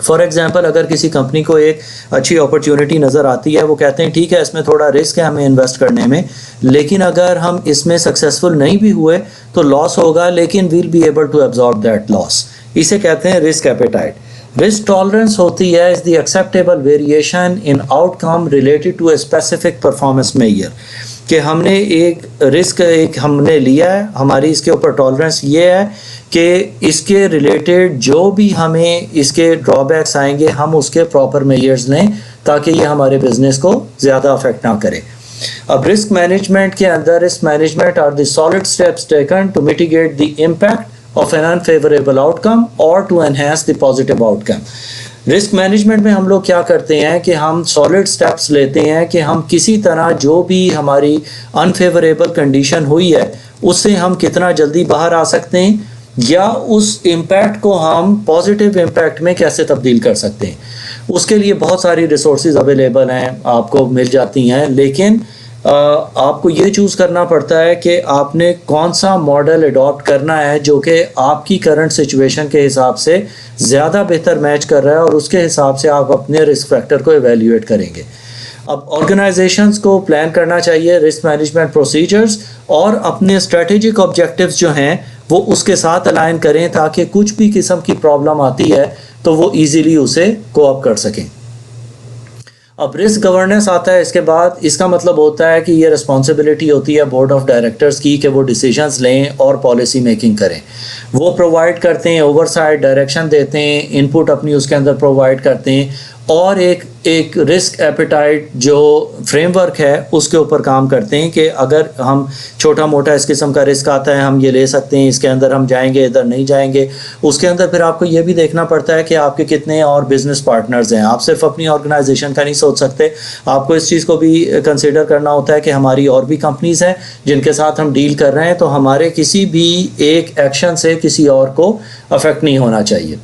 Speaker 1: For example اگر کسی کمپنی کو ایک اچھی اپرچونٹی نظر آتی ہے، وہ کہتے ہیں ٹھیک ہے اس میں تھوڑا رسک ہے ہمیں انویسٹ کرنے میں، لیکن اگر ہم اس میں سکسیزفل نہیں بھی ہوئے تو لاس ہوگا لیکن we'll be able to absorb that loss. اسے کہتے ہیں رسک ایپیٹائٹ. رسک ٹالرنس ہوتی ہے is the acceptable variation in outcome related to a specific performance measure, کہ ہم نے ایک رسک ہم نے لیا ہے، ہماری اس کے اوپر ٹالرنس یہ ہے کہ اس کے ریلیٹڈ جو بھی ہمیں اس کے ڈرا بیکس آئیں گے ہم اس کے پراپر میجرز لیں تاکہ یہ ہمارے بزنس کو زیادہ افیکٹ نہ کرے. اب رسک مینجمنٹ کے اندر risk management are the solid steps taken to mitigate the impact of an unfavourable outcome اور to enhance the positive outcome. Risk management میں ہم لوگ کیا کرتے ہیں کہ ہم سالڈ سٹیپس لیتے ہیں کہ ہم کسی طرح جو بھی ہماری انفیوریبل کنڈیشن ہوئی ہے اس سے ہم کتنا جلدی باہر آ سکتے ہیں یا اس امپیکٹ کو ہم پازیٹیو امپیکٹ میں کیسے تبدیل کر سکتے ہیں. اس کے لیے بہت ساری ریسورسز اویلیبل ہیں, آپ کو مل جاتی ہیں, لیکن آپ کو یہ چوز کرنا پڑتا ہے کہ آپ نے کون سا ماڈل اڈاپٹ کرنا ہے جو کہ آپ کی کرنٹ سچویشن کے حساب سے زیادہ بہتر میچ کر رہا ہے, اور اس کے حساب سے آپ اپنے رسک فیکٹر کو ایویلیویٹ کریں گے. اب آرگنائزیشنز کو پلان کرنا چاہیے رسک مینجمنٹ پروسیجرز, اور اپنے اسٹریٹجک آبجیکٹیوز جو ہیں وہ اس کے ساتھ الائن کریں تاکہ کچھ بھی قسم کی پرابلم آتی ہے تو وہ ایزیلی اسے کوپ کر سکیں. اب رسک گورننس آتا ہے اس کے بعد. اس کا مطلب ہوتا ہے کہ یہ رسپانسبلٹی ہوتی ہے بورڈ آف ڈائریکٹرز کی کہ وہ ڈیسیجنز لیں اور پالیسی میکنگ کریں. وہ پرووائڈ کرتے ہیں اوور سائٹ, ڈائریکشن دیتے ہیں, ان پٹ اپنی اس کے اندر پرووائڈ کرتے ہیں, اور ایک رسک ایپیٹائٹ جو فریم ورک ہے اس کے اوپر کام کرتے ہیں کہ اگر ہم چھوٹا موٹا اس قسم کا رسک آتا ہے ہم یہ لے سکتے ہیں, اس کے اندر ہم جائیں گے, ادھر نہیں جائیں گے. اس کے اندر پھر آپ کو یہ بھی دیکھنا پڑتا ہے کہ آپ کے کتنے اور بزنس پارٹنرز ہیں. آپ صرف اپنی آرگنائزیشن کا نہیں سوچ سکتے, آپ کو اس چیز کو بھی کنسیڈر کرنا ہوتا ہے کہ ہماری اور بھی کمپنیز ہیں جن کے ساتھ ہم ڈیل کر رہے ہیں, تو ہمارے کسی بھی ایک ایکشن سے کسی اور کو افیکٹ نہیں ہونا چاہیے.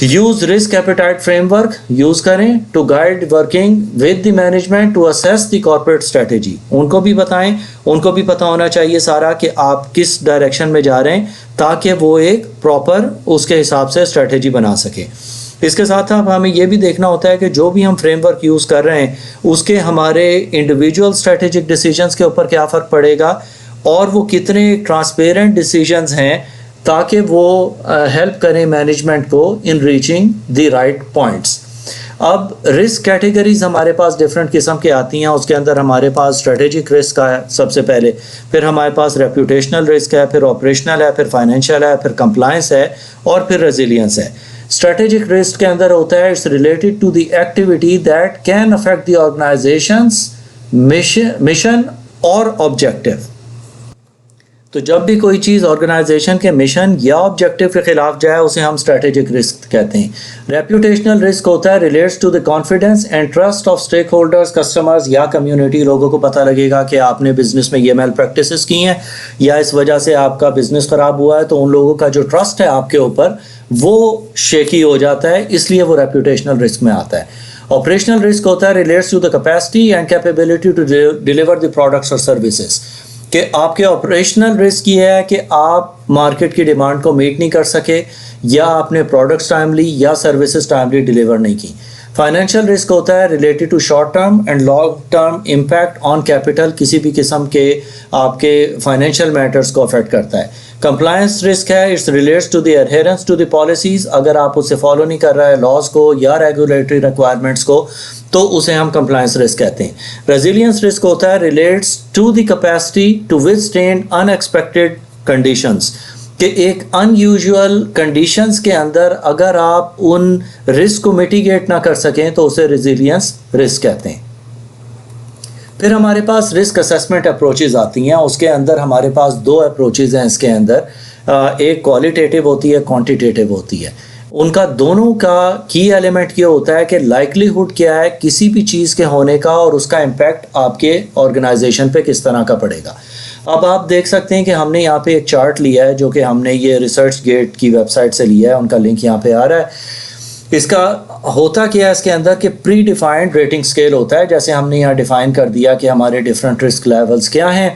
Speaker 1: Use risk appetite framework use کریں to guide working with the management to assess the corporate strategy. ان کو بھی بتائیں, ان کو بھی پتہ ہونا چاہیے سارا کہ آپ کس ڈائریکشن میں جا رہے ہیں تاکہ وہ ایک پراپر اس کے حساب سے اسٹریٹجی بنا سکیں. اس کے ساتھ اب ہمیں یہ بھی دیکھنا ہوتا ہے کہ جو بھی ہم فریم ورک یوز کر رہے ہیں اس کے ہمارے انڈیویجول اسٹریٹجک ڈیسیجنس کے اوپر کیا فرق پڑے گا, اور وہ کتنے ٹرانسپیرنٹ ڈیسیجنز ہیں تاکہ وہ ہیلپ کریں مینجمنٹ کو in reaching the right points. اب رسک کیٹیگریز ہمارے پاس ڈفرینٹ قسم کے آتی ہیں. اس کے اندر ہمارے پاس اسٹریٹجک رسک ہے سب سے پہلے, پھر ہمارے پاس ریپوٹیشنل رسک ہے, پھر آپریشنل ہے, پھر فائنینشیل ہے, پھر کمپلائنس ہے, اور پھر ریزیلینس ہے. اسٹریٹجک رسک کے اندر ہوتا ہے it's related to the activity that can affect the organization's mission اور آبجیکٹیو. تو جب بھی کوئی چیز آرگنائزیشن کے مشن یا آبجیکٹیو کے خلاف جائے اسے ہم اسٹریٹجک رسک کہتے ہیں. ریپوٹیشنل رسک ہوتا ہے relates to the confidence and trust of stakeholders, customers یا کمیونٹی. لوگوں کو پتہ لگے گا کہ آپ نے بزنس میں یہ میل پریکٹسز کی ہیں یا اس وجہ سے آپ کا بزنس خراب ہوا ہے, تو ان لوگوں کا جو ٹرسٹ ہے آپ کے اوپر وہ شیکی ہو جاتا ہے, اس لیے وہ ریپوٹیشنل رسک میں آتا ہے. آپریشنل رسک ہوتا ہے relates to the capacity and capability to deliver the products اور سروسز, کہ آپ کے آپریشنل رسک یہ ہے کہ آپ مارکیٹ کی ڈیمانڈ کو میٹ نہیں کر سکے, یا آپ نے پروڈکٹس ٹائملی یا سروسز ٹائملی ڈیلیور نہیں کی. فائنینشیل رسک ہوتا ہے related to short term and long term impact on capital, کسی بھی قسم کے آپ کے فائنینشیل میٹرز کو افیکٹ کرتا ہے. کمپلائنس رسک ہے it's relates to the adherence to the policies, اگر آپ اسے فالو نہیں کر رہے لاز کو یا ریگولیٹری ریکوائرمنٹس کو تو اسے ہم کمپلائنس رسک کہتے ہیں. ریزیلینس رسک ہوتا ہے relates to the capacity to وithstand ان ایکسپیکٹڈ کنڈیشنز, کہ ایک ان یوزول کنڈیشنز کے اندر اگر آپ ان رسک کو میٹیگیٹ نہ کر سکیں تو اسے ریزیلینس رسک کہتے ہیں. پھر ہمارے پاس رسک اسیسمنٹ اپروچز آتی ہیں. اس کے اندر ہمارے پاس دو اپروچز ہیں اس کے اندر, ایک کوالیٹیٹیو ہوتی ہے, کوانٹیٹیو ہوتی ہے. ان کا دونوں کا کی ایلیمنٹ یہ ہوتا ہے کہ لائکلیہڈ کیا ہے کسی بھی چیز کے ہونے کا, اور اس کا امپیکٹ آپ کے آرگنائزیشن پہ کس طرح کا پڑے گا. اب آپ دیکھ سکتے ہیں کہ ہم نے یہاں پہ ایک چارٹ لیا ہے جو کہ ہم نے یہ ریسرچ گیٹ کی ویب سائٹ سے لیا ہے, ان کا لنک یہاں پہ آ رہا ہے. اس کا ہوتا کیا ہے اس کے اندر کہ پری ڈیفائنڈ ریٹنگ اسکیل ہوتا ہے, جیسے ہم نے یہاں ڈیفائن کر دیا کہ ہمارے ڈفرینٹ رسک لیولز کیا ہیں,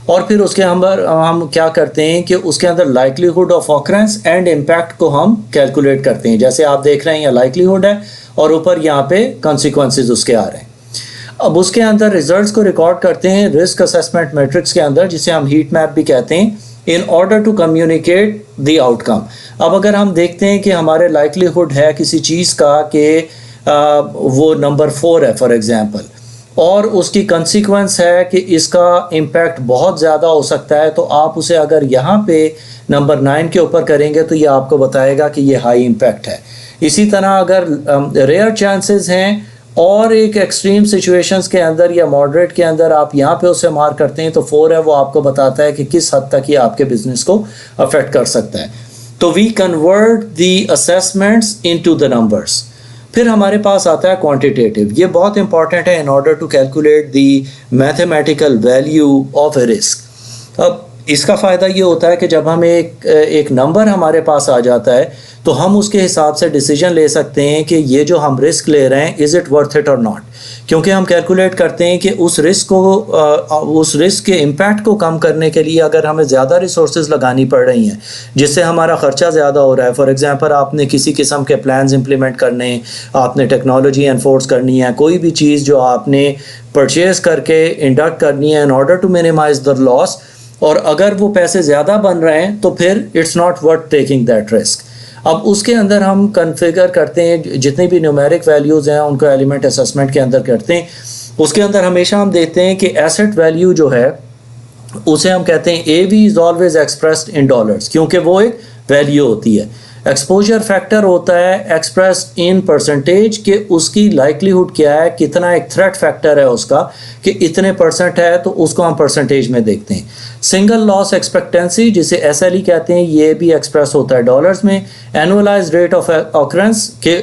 Speaker 1: اور پھر اس کے اندر ہم کیا کرتے ہیں کہ اس کے اندر likelihood of occurrence and impact کو ہم کیلکولیٹ کرتے ہیں. جیسے آپ دیکھ رہے ہیں یہ لائکلیہڈ ہے اور اوپر یہاں پہ کانسیکوینسز اس کے آ رہے ہیں. اب اس کے اندر ریزلٹس کو ریکارڈ کرتے ہیں رسک اسیسمنٹ میٹرکس کے اندر, جسے ہم ہیٹ میپ بھی کہتے ہیں, in order to communicate the outcome. اب اگر ہم دیکھتے ہیں کہ ہمارے لائکلیہڈ ہے کسی چیز کا کہ وہ نمبر 4 ہے فار ایگزامپل, اور اس کی کنسیکوینس ہے کہ اس کا امپیکٹ بہت زیادہ ہو سکتا ہے, تو آپ اسے اگر یہاں پہ نمبر 9 کے اوپر کریں گے تو یہ آپ کو بتائے گا کہ یہ ہائی امپیکٹ ہے. اسی طرح اگر ریئر چانسز ہیں اور ایک ایکسٹریم سچویشنز کے اندر یا ماڈریٹ کے اندر آپ یہاں پہ اسے مارک کرتے ہیں تو 4 ہے، وہ آپ کو بتاتا ہے کہ کس حد تک یہ آپ کے بزنس کو افیکٹ کر سکتا ہے. تو we convert the assessments into the numbers. پھر ہمارے پاس آتا ہے کوانٹیٹیو. یہ بہت امپورٹنٹ ہے in order to calculate the mathematical value of a risk. اب اس کا فائدہ یہ ہوتا ہے کہ جب ہم ایک نمبر ہمارے پاس آ جاتا ہے تو ہم اس کے حساب سے ڈیسیجن لے سکتے ہیں کہ یہ جو ہم رسک لے رہے ہیں از اٹ ورتھ اٹ اور ناٹ. کیونکہ ہم کیلکولیٹ کرتے ہیں کہ اس رسک کے امپیکٹ کو کم کرنے کے لیے اگر ہمیں زیادہ ریسورسز لگانی پڑ رہی ہیں جس سے ہمارا خرچہ زیادہ ہو رہا ہے. فار ایگزامپل آپ نے کسی قسم کے پلانز امپلیمنٹ کرنے، آپ نے ٹیکنالوجی انفورس کرنی ہے، کوئی بھی چیز جو آپ نے پرچیز کر کے انڈکٹ کرنی ہے ان آرڈر ٹو مینیمائز دا لاس، اور اگر وہ پیسے زیادہ بن رہے ہیں تو پھر it's not worth taking that risk. اب اس کے اندر ہم کنفیگر کرتے ہیں جتنی بھی نیومیرک ویلیوز ہیں ان کو ایلیمنٹ اسسمنٹ کے اندر کرتے ہیں. اس کے اندر ہمیشہ ہم دیکھتے ہیں کہ ایسٹ ویلیو جو ہے اسے ہم کہتے ہیں A V is always expressed in dollars, کیونکہ وہ ایک ویلیو ہوتی ہے. ایکسپوجر فیکٹر ہوتا ہے ایکسپریس ان پرسنٹیج، کہ اس کی لائکلیہڈ کیا ہے، کتنا ایک تھریٹ فیکٹر ہے اس کا کہ اتنے پرسنٹ ہے، تو اس کو ہم پرسنٹیج میں دیکھتے ہیں. سنگل لاس ایکسپیکٹنسی جسے ایس ایل ای کہتے ہیں، یہ بھی ایکسپریس ہوتا ہے ڈالرز میں. اینولائز ریٹ آف آکرنس، کہ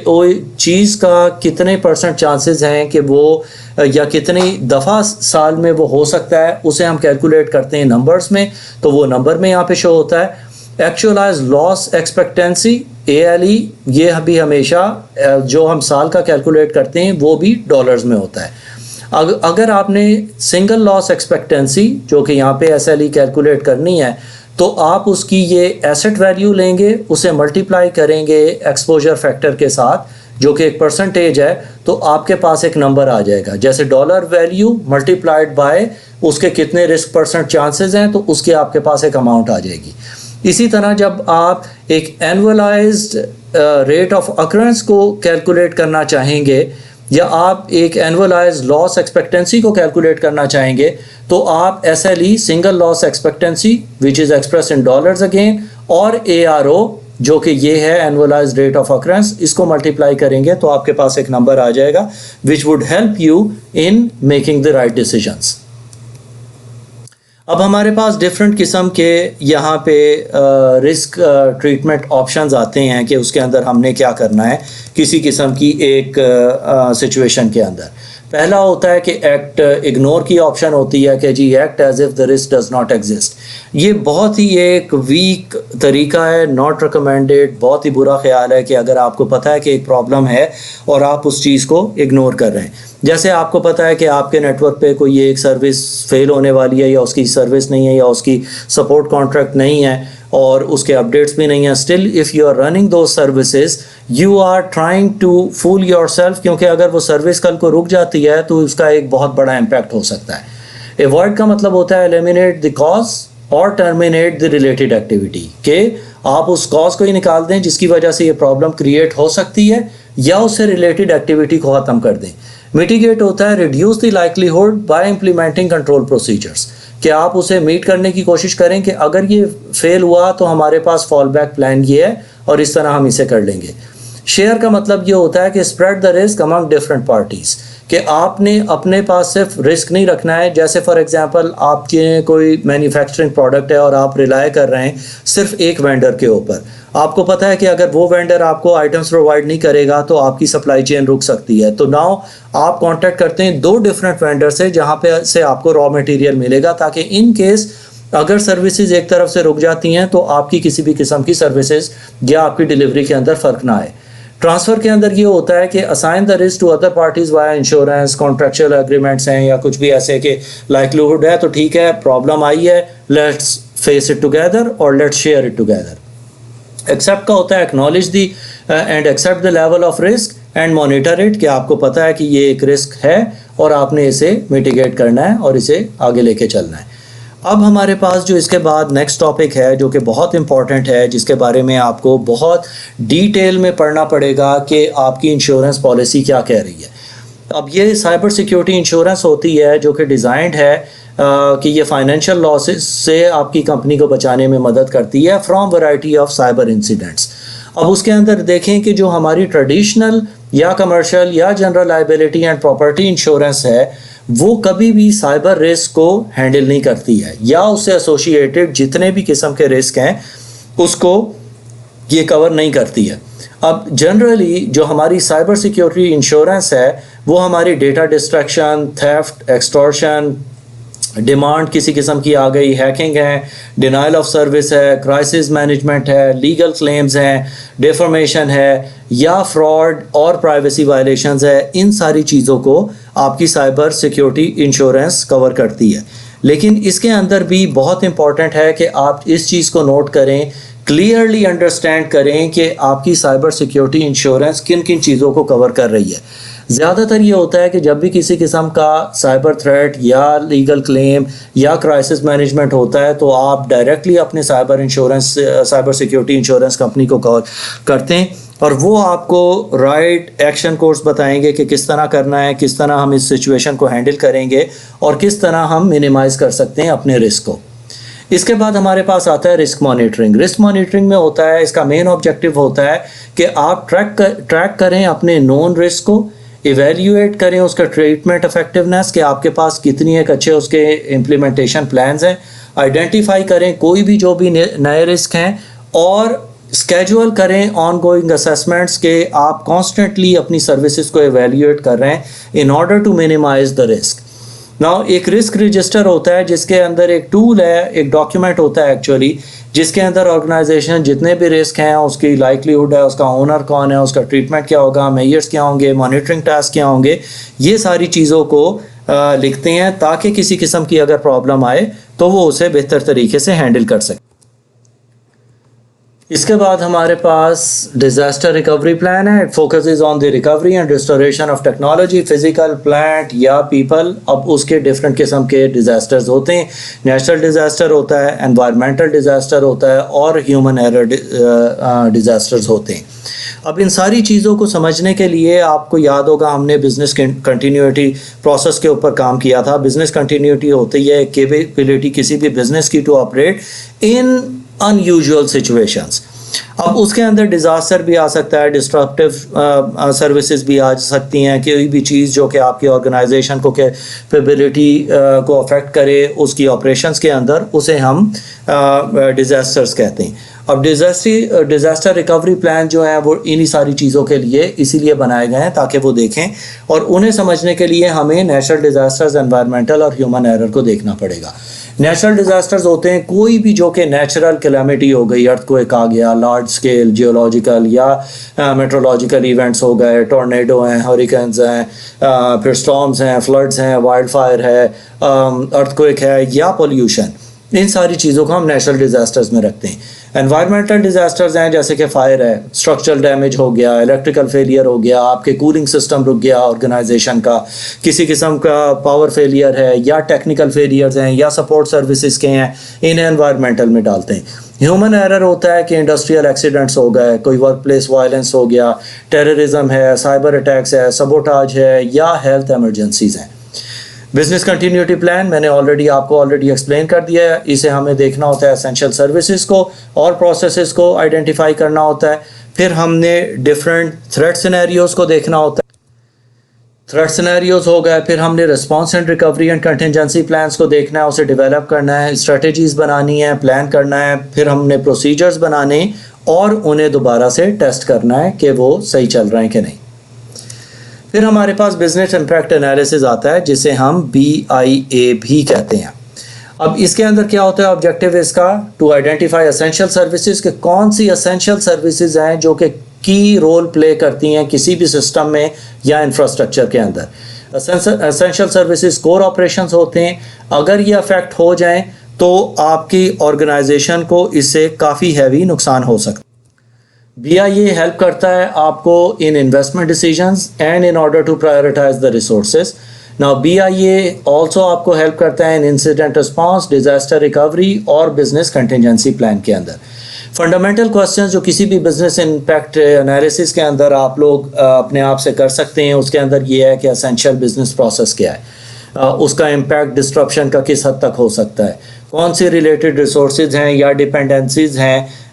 Speaker 1: چیز کا کتنے پرسنٹ چانسز ہیں کہ وہ یا کتنی دفعہ سال میں وہ ہو سکتا ہے، اسے ہم کیلکولیٹ کرتے ہیں نمبرز میں، تو وہ نمبر میں یہاں پہ شو ہوتا ہے. Actualize loss expectancy A L E, یہ بھی ہمیشہ جو ہم سال کا کیلکولیٹ کرتے ہیں وہ بھی ڈالرز میں ہوتا ہے. اگر آپ نے سنگل لاس ایکسپیکٹنسی جو کہ یہاں پہ ایس ایل ای کیلکولیٹ کرنی ہے تو آپ اس کی یہ ایسٹ ویلیو لیں گے، اسے ملٹیپلائی کریں گے ایکسپوجر فیکٹر کے ساتھ جو کہ ایک پرسنٹیج ہے، تو آپ کے پاس ایک نمبر آ جائے گا. جیسے ڈالر ویلیو ملٹیپلائڈ بائی اس کے کتنے رسک پرسنٹ چانسز ہیں، تو اس کے آپ کے پاس ایک اماؤنٹ آ جائے گی. اسی طرح جب آپ ایک اینولائزڈ ریٹ آف اکرنس کو کیلکولیٹ کرنا چاہیں گے یا آپ ایک اینولائزڈ لاس ایکسپیکٹنسی کو کیلکولیٹ کرنا چاہیں گے تو آپ S L E single loss expectancy which is express in dollars again, اور اے آر او جو کہ یہ ہے اینولائزڈ ریٹ آف اکرنس، اس کو ملٹیپلائی کریں گے تو آپ کے پاس ایک نمبر آ جائے گا which would help you in making the right decisions. اب ہمارے پاس ڈفرینٹ قسم کے یہاں پہ رسک ٹریٹمنٹ آپشنز آتے ہیں کہ اس کے اندر ہم نے کیا کرنا ہے کسی قسم کی ایک سچویشن کے اندر. پہلا ہوتا ہے کہ ایکٹ اگنور کی آپشن ہوتی ہے کہ جی act as if the risk does not exist. یہ بہت ہی ایک ویک طریقہ ہے، ناٹ ریکمینڈیڈ. بہت ہی برا خیال ہے کہ اگر آپ کو پتہ ہے کہ ایک پرابلم ہے اور آپ اس چیز کو اگنور کر رہے ہیں. جیسے آپ کو پتہ ہے کہ آپ کے نیٹ ورک پہ کوئی ایک سروس فیل ہونے والی ہے یا اس کی سروس نہیں ہے یا اس کی سپورٹ کانٹریکٹ نہیں ہے اور اس کے اپڈیٹس بھی نہیں ہیں. Still if you are running those services you are trying to fool yourself, کیونکہ اگر وہ سروس کل کو رک جاتی ہے تو اس کا ایک بہت بڑا امپیکٹ ہو سکتا ہے. ایوائڈ کا مطلب ہوتا ہے ایلیمینیٹ دی کاز اور ٹرمینیٹ دی ریلیٹڈ ایکٹیویٹی، کہ آپ اس کاز کو ہی نکال دیں جس کی وجہ سے یہ پرابلم کریٹ ہو سکتی ہے یا اس سے ریلیٹڈ ایکٹیویٹی کو ختم کر دیں. میٹیگیٹ ہوتا ہے reduce the likelihood by implementing control procedures, کہ آپ اسے میٹ کرنے کی کوشش کریں کہ اگر یہ فیل ہوا تو ہمارے پاس فال بیک پلان یہ ہے اور اس طرح ہم اسے کر لیں گے. شیئر کا مطلب یہ ہوتا ہے کہ spread the risk Umang different parties, کہ آپ نے اپنے پاس صرف رسک نہیں رکھنا ہے. جیسے فار ایگزامپل آپ کے کوئی مینوفیکچرنگ پروڈکٹ ہے اور آپ ریلائی کر رہے ہیں صرف ایک وینڈر کے اوپر. آپ کو پتہ ہے کہ اگر وہ وینڈر آپ کو آئٹمس پرووائڈ نہیں کرے گا تو آپ کی سپلائی چین رک سکتی ہے. تو ناؤ آپ کانٹیکٹ کرتے ہیں 2 ڈفرینٹ وینڈر سے جہاں پہ سے آپ کو را مٹیریل ملے گا، تاکہ ان کیس اگر سروسز ایک طرف سے رک جاتی ہیں تو آپ کی کسی بھی قسم کی سروسز یا آپ کی ڈیلیوری کے اندر فرق نہ آئے. ٹرانسفر کے اندر یہ ہوتا ہے کہ assign the risk to other parties via insurance, contractual agreements ہیں یا کچھ بھی ایسے کہ لائکلیہڈ ہے تو ٹھیک ہے پرابلم آئی ہے، لیٹس فیس اٹ ٹوگیدر اور let's share it together. Accept کا ہوتا ہے acknowledge the end accept the level of risk and monitor it, کہ آپ کو پتہ ہے کہ یہ ایک رسک ہے اور آپ نے اسے میٹیگیٹ کرنا ہے اور اسے آگے لے کے چلنا ہے. اب ہمارے پاس جو اس کے بعد نیکسٹ ٹاپک ہے جو کہ بہت امپورٹنٹ ہے، جس کے بارے میں آپ کو بہت ڈیٹیل میں پڑھنا پڑے گا کہ آپ کی انشورنس پالیسی کیا کہہ رہی ہے. اب یہ سائبر سیکیورٹی انشورنس ہوتی ہے جو کہ ڈیزائنڈ ہے کہ یہ فائنینشیل لاسز سے آپ کی کمپنی کو بچانے میں مدد کرتی ہے from variety of cyber incidents. اب اس کے اندر دیکھیں کہ جو ہماری ٹریڈیشنل یا کمرشل یا general liability and property insurance ہے وہ کبھی بھی سائبر رسک کو ہینڈل نہیں کرتی ہے، یا اس سے ایسوسیٹڈ جتنے بھی قسم کے رسک ہیں اس کو یہ کور نہیں کرتی ہے۔ اب جنرلی جو ہماری سائبر سیکیورٹی انشورنس ہے وہ ہماری ڈیٹا ڈسٹریکشن، تھیفٹ، ایکسٹورشن، ڈیمانڈ کسی قسم کی آ گئی، ہیکنگ ہے، ڈینائل آف سروس ہے، کرائسس مینجمنٹ ہے، لیگل کلیمز ہیں، ڈیفرمیشن ہے، یا فراڈ اور پرائیویسی وائلیشنز ہے، ان ساری چیزوں کو آپ کی سائبر سیکیورٹی انشورنس کور کرتی ہے۔ لیکن اس کے اندر بھی بہت امپورٹنٹ ہے کہ آپ اس چیز کو نوٹ کریں، کلیئرلی انڈرسٹینڈ کریں کہ آپ کی سائبر سیکیورٹی انشورنس کن کن چیزوں کو کور کر رہی ہے۔ زیادہ تر یہ ہوتا ہے کہ جب بھی کسی قسم کا سائبر تھریٹ یا لیگل کلیم یا کرائسس مینجمنٹ ہوتا ہے تو آپ ڈائریکٹلی اپنے سائبر سیکیورٹی انشورنس کمپنی کو کال کرتے ہیں، اور وہ آپ کو رائٹ ایکشن کورس بتائیں گے کہ کس طرح کرنا ہے، کس طرح ہم اس سچویشن کو ہینڈل کریں گے، اور کس طرح ہم منیمائز کر سکتے ہیں اپنے رسک کو۔ اس کے بعد ہمارے پاس آتا ہے رسک مانیٹرنگ۔ رسک مانیٹرنگ میں ہوتا ہے، اس کا مین آبجیکٹیو ہوتا ہے کہ آپ ٹریک کریں اپنے نون رسک کو، ایویلیویٹ کریں اس کا ٹریٹمنٹ افیکٹونیس کہ آپ کے پاس کتنی ایک اچھے اس کے امپلیمنٹیشن پلانز ہیں، آئیڈینٹیفائی کریں کوئی بھی جو بھی نئے رسک ہیں، اور اسکیجول کریں آن گوئنگ اسیسمنٹس کہ آپ کانسٹنٹلی اپنی سروسز کو ایویلیویٹ کر رہے ہیں in order to minimize the risk. Now ایک رسک رجسٹر ہوتا ہے جس کے اندر ایک ٹول ہے، ایک ڈاکیومنٹ ہوتا ہے ایکچولی، جس کے اندر آرگنائزیشن جتنے بھی رسک ہیں، اس کی لائکلیہڈ ہے، اس کا اونر کون ہے، اس کا ٹریٹمنٹ کیا ہوگا، میئرس کیا ہوں گے، مانیٹرنگ ٹاسک کیا ہوں گے، یہ ساری چیزوں کو لکھتے ہیں تاکہ کسی قسم کی اگر پرابلم آئے تو وہ اسے بہتر طریقے سے ہینڈل کر سکے۔ اس کے بعد ہمارے پاس ڈیزاسٹر ریکوری پلان ہے۔ It focuses on the recovery and restoration of technology, physical, plant یا پیپل۔ اب اس کے ڈفرینٹ قسم کے ڈیزاسٹرز ہوتے ہیں، نیچرل ڈیزاسٹر ہوتا ہے، انوائرمنٹل ڈیزاسٹر ہوتا ہے، اور ہیومن ایرر ڈیزاسٹرز ہوتے ہیں۔ اب ان ساری چیزوں کو سمجھنے کے لیے آپ کو یاد ہوگا ہم نے بزنس کنٹینیوٹی پروسیس کے اوپر کام کیا تھا۔ بزنس کنٹینیوٹی ہوتی ہے کیپیبلٹی کسی بھی بزنس کی to operate in unusual situations۔ اب اس کے اندر ڈیزاسٹر بھی آ سکتا ہے، ڈسٹرپٹیو سروسز بھی آ سکتی ہیں، کوئی بھی چیز جو کہ آپ کی آرگنائزیشن کو کیپیبلٹی کو افیکٹ کرے اس کی آپریشنز کے اندر، اسے ہم ڈیزاسٹرز کہتے ہیں۔ اب ڈیزاسٹر ریکوری پلان جو ہیں وہ انہی ساری چیزوں کے لیے اسی لیے بنائے گئے ہیں تاکہ وہ دیکھیں، اور انہیں سمجھنے کے لیے ہمیں نیچرل ڈیزاسٹرز، انوائرمنٹل اور ہیومن ایرر کو دیکھنا پڑے گا۔ نیچرل ڈیزاسٹرز ہوتے ہیں کوئی بھی جو کہ نیچرل کلیمٹی ہو گئی، ارتھ کوئک آ گیا، لارج اسکیل جیولوجیکل یا میٹرولوجیکل ایونٹس ہو گئے، ٹورنیڈو ہیں، ہریکینز ہیں، پھر اسٹارمز ہیں، فلڈز ہیں، وائلڈ فائر ہے، ارتھ کوئک ہے، یا پولیوشن۔ ان ساری چیزوں کو ہم نیچرل ڈیزاسٹرز میں رکھتے ہیں۔ انوائرمنٹل ڈیزاسٹرز ہیں جیسے کہ فائر ہے، اسٹرکچرل ڈیمیج ہو گیا، الیکٹریکل فیلئر ہو گیا، آپ کے کولنگ سسٹم رک گیا آرگنائزیشن کا، کسی قسم کا پاور فیلئر ہے، یا ٹیکنیکل فیلئرز ہیں، یا سپورٹ سروسز کے ہیں، انہیں انوائرمنٹل میں ڈالتے ہیں۔ ہیومن ایرر ہوتا ہے کہ انڈسٹریل ایکسیڈنٹس ہو گئے، کوئی ورک پلیس وائلنس ہو گیا، ٹیررزم ہے، سائبر اٹیکس ہے، سبوٹاج ہے، یا ہیلتھ ایمرجنسیز ہیں۔ بزنس کنٹینیوٹی پلان میں نے آپ کو ایکسپلین کر دیا ہے۔ اسے ہمیں دیکھنا ہوتا ہے اسینشیل سروسز کو اور پروسیسز کو آئیڈینٹیفائی کرنا ہوتا ہے، پھر ہم نے ڈفرینٹ تھریٹ سینیریوز کو دیکھنا ہوتا ہے۔ تھریٹ سینیریوز ہو گئے، پھر ہم نے response and recovery and contingency plans کو دیکھنا ہے، اسے ڈیولپ کرنا ہے، اسٹریٹجیز بنانی ہے، پلان کرنا ہے، پھر ہم نے پروسیجرز بنانے اور انہیں دوبارہ سے ٹیسٹ کرنا ہے کہ وہ صحیح چل رہے ہیں کہ نہیں۔ پھر ہمارے پاس بزنس امپیکٹ انالیسز آتا ہے جسے ہم BIA بھی کہتے ہیں۔ اب اس کے اندر کیا ہوتا ہے آبجیکٹیو اس کا، ٹو آئیڈینٹیفائی اسینشیل سروسز، کہ کون سی اسینشیل سروسز ہیں جو کہ کی رول پلے کرتی ہیں کسی بھی سسٹم میں یا انفراسٹرکچر کے اندر۔ اسینشیل سروسز کور آپریشنز ہوتے ہیں، اگر یہ افیکٹ ہو جائیں تو آپ کی آرگنائزیشن کو اس سے کافی ہیوی نقصان ہو سکتا ہے۔ BIA ہیلپ کرتا ہے آپ کو in investment decisions and in order to prioritize the resources. Now BIA also آپ کو ہیلپ کرتا ہے in incident response, disaster recovery اور بزنس کنٹینجنسی پلان کے اندر۔ فنڈامنٹل کوسچنز جو کسی بھی بزنس امپیکٹ انالیسس کے اندر آپ لوگ اپنے آپ سے کر سکتے ہیں، اس کے اندر یہ ہے کہ اسینشیل بزنس پروسیس کیا ہے، اس کا امپیکٹ ڈسٹرپشن کا کس حد تک ہو سکتا ہے، کون سی ریلیٹڈ ریسورسز ہیں یا ڈپینڈنسیز ہیں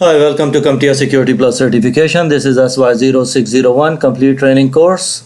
Speaker 1: Hi, welcome to CompTIA Security Plus Certification. This is SY0601 Complete Training Course.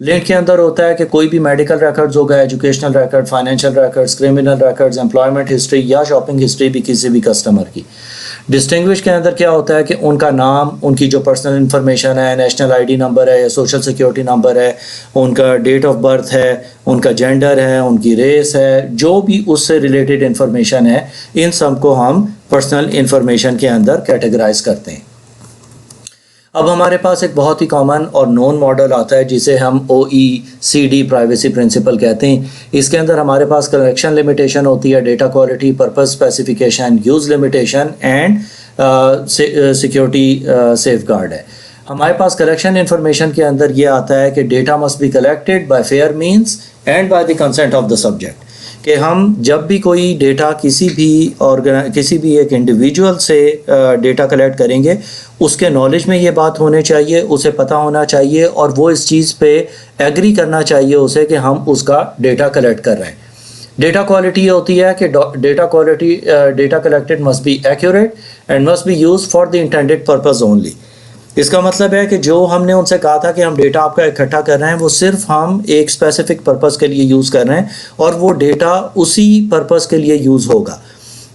Speaker 1: Link کے اندر ہوتا ہے کہ کوئی بھی میڈیکل ریکارڈز ہوگا, educational record, financial records, criminal records, employment history یا شاپنگ ہسٹری بھی کسی بھی کسٹمر کی. ڈسٹنگوش کے اندر کیا ہوتا ہے کہ ان کا نام, ان کی جو پرسنل انفارمیشن ہے, نیشنل آئی ڈی نمبر ہے یا سوشل سیکیورٹی نمبر ہے, ان کا ڈیٹ آف برتھ ہے, ان کا جینڈر ہے, ان کی ریس ہے, جو بھی اس سے ریلیٹڈ انفارمیشن ہے, ان سب کو ہم پرسنل انفارمیشن کے اندر کیٹیگرائز کرتے ہیں. اب ہمارے پاس ایک بہت ہی کامن اور نون ماڈل آتا ہے جسے ہم OECD پرائیویسی پرنسپل کہتے ہیں. اس کے اندر ہمارے پاس کلیکشن لمیٹیشن ہوتی ہے, data quality, purpose specification, use limitation and security safeguard ہے. ہمارے پاس کلیکشن انفارمیشن کے اندر یہ آتا ہے کہ data must be collected by fair means and by the consent of the subject, کہ ہم جب بھی کوئی ڈیٹا کسی بھی ایک انڈیویجول سے ڈیٹا کلیکٹ کریں گے, اس کے نالج میں یہ بات ہونے چاہیے, اسے پتہ ہونا چاہیے اور وہ اس چیز پہ ایگری کرنا چاہیے اسے کہ ہم اس کا ڈیٹا کلیکٹ کر رہے ہیں. ڈیٹا کوالٹی یہ ہوتی ہے کہ data collected must be accurate and must be use for the intended purpose only. اس کا مطلب ہے کہ جو ہم نے ان سے کہا تھا کہ ہم ڈیٹا آپ کا اکٹھا کر رہے ہیں, وہ صرف ہم ایک اسپیسیفک پرپز کے لیے یوز کر رہے ہیں اور وہ ڈیٹا اسی پرپز کے لیے یوز ہوگا,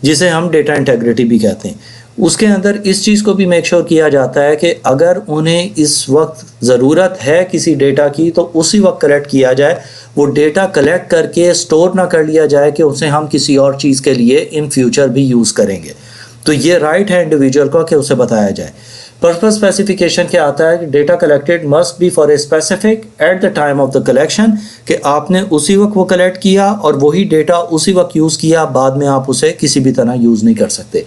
Speaker 1: جسے ہم ڈیٹا انٹیگریٹی بھی کہتے ہیں. اس کے اندر اس چیز کو بھی میک شور کیا جاتا ہے کہ اگر انہیں اس وقت ضرورت ہے کسی ڈیٹا کی تو اسی وقت کلیکٹ کیا جائے, وہ ڈیٹا کلیکٹ کر کے سٹور نہ کر لیا جائے کہ اسے ہم کسی اور چیز کے لیے ان فیوچر بھی یوز کریں گے. تو یہ رائٹ ہے انڈیویجول کو کہ اسے بتایا جائے. پرپز اسپیسیفیکیشن کیا آتا ہے کہ data collected must be for a specific at the time of the collection, کہ آپ نے اسی وقت وہ کلیکٹ کیا اور وہی ڈیٹا اسی وقت یوز کیا, بعد میں آپ اسے کسی بھی طرح یوز نہیں کر سکتے.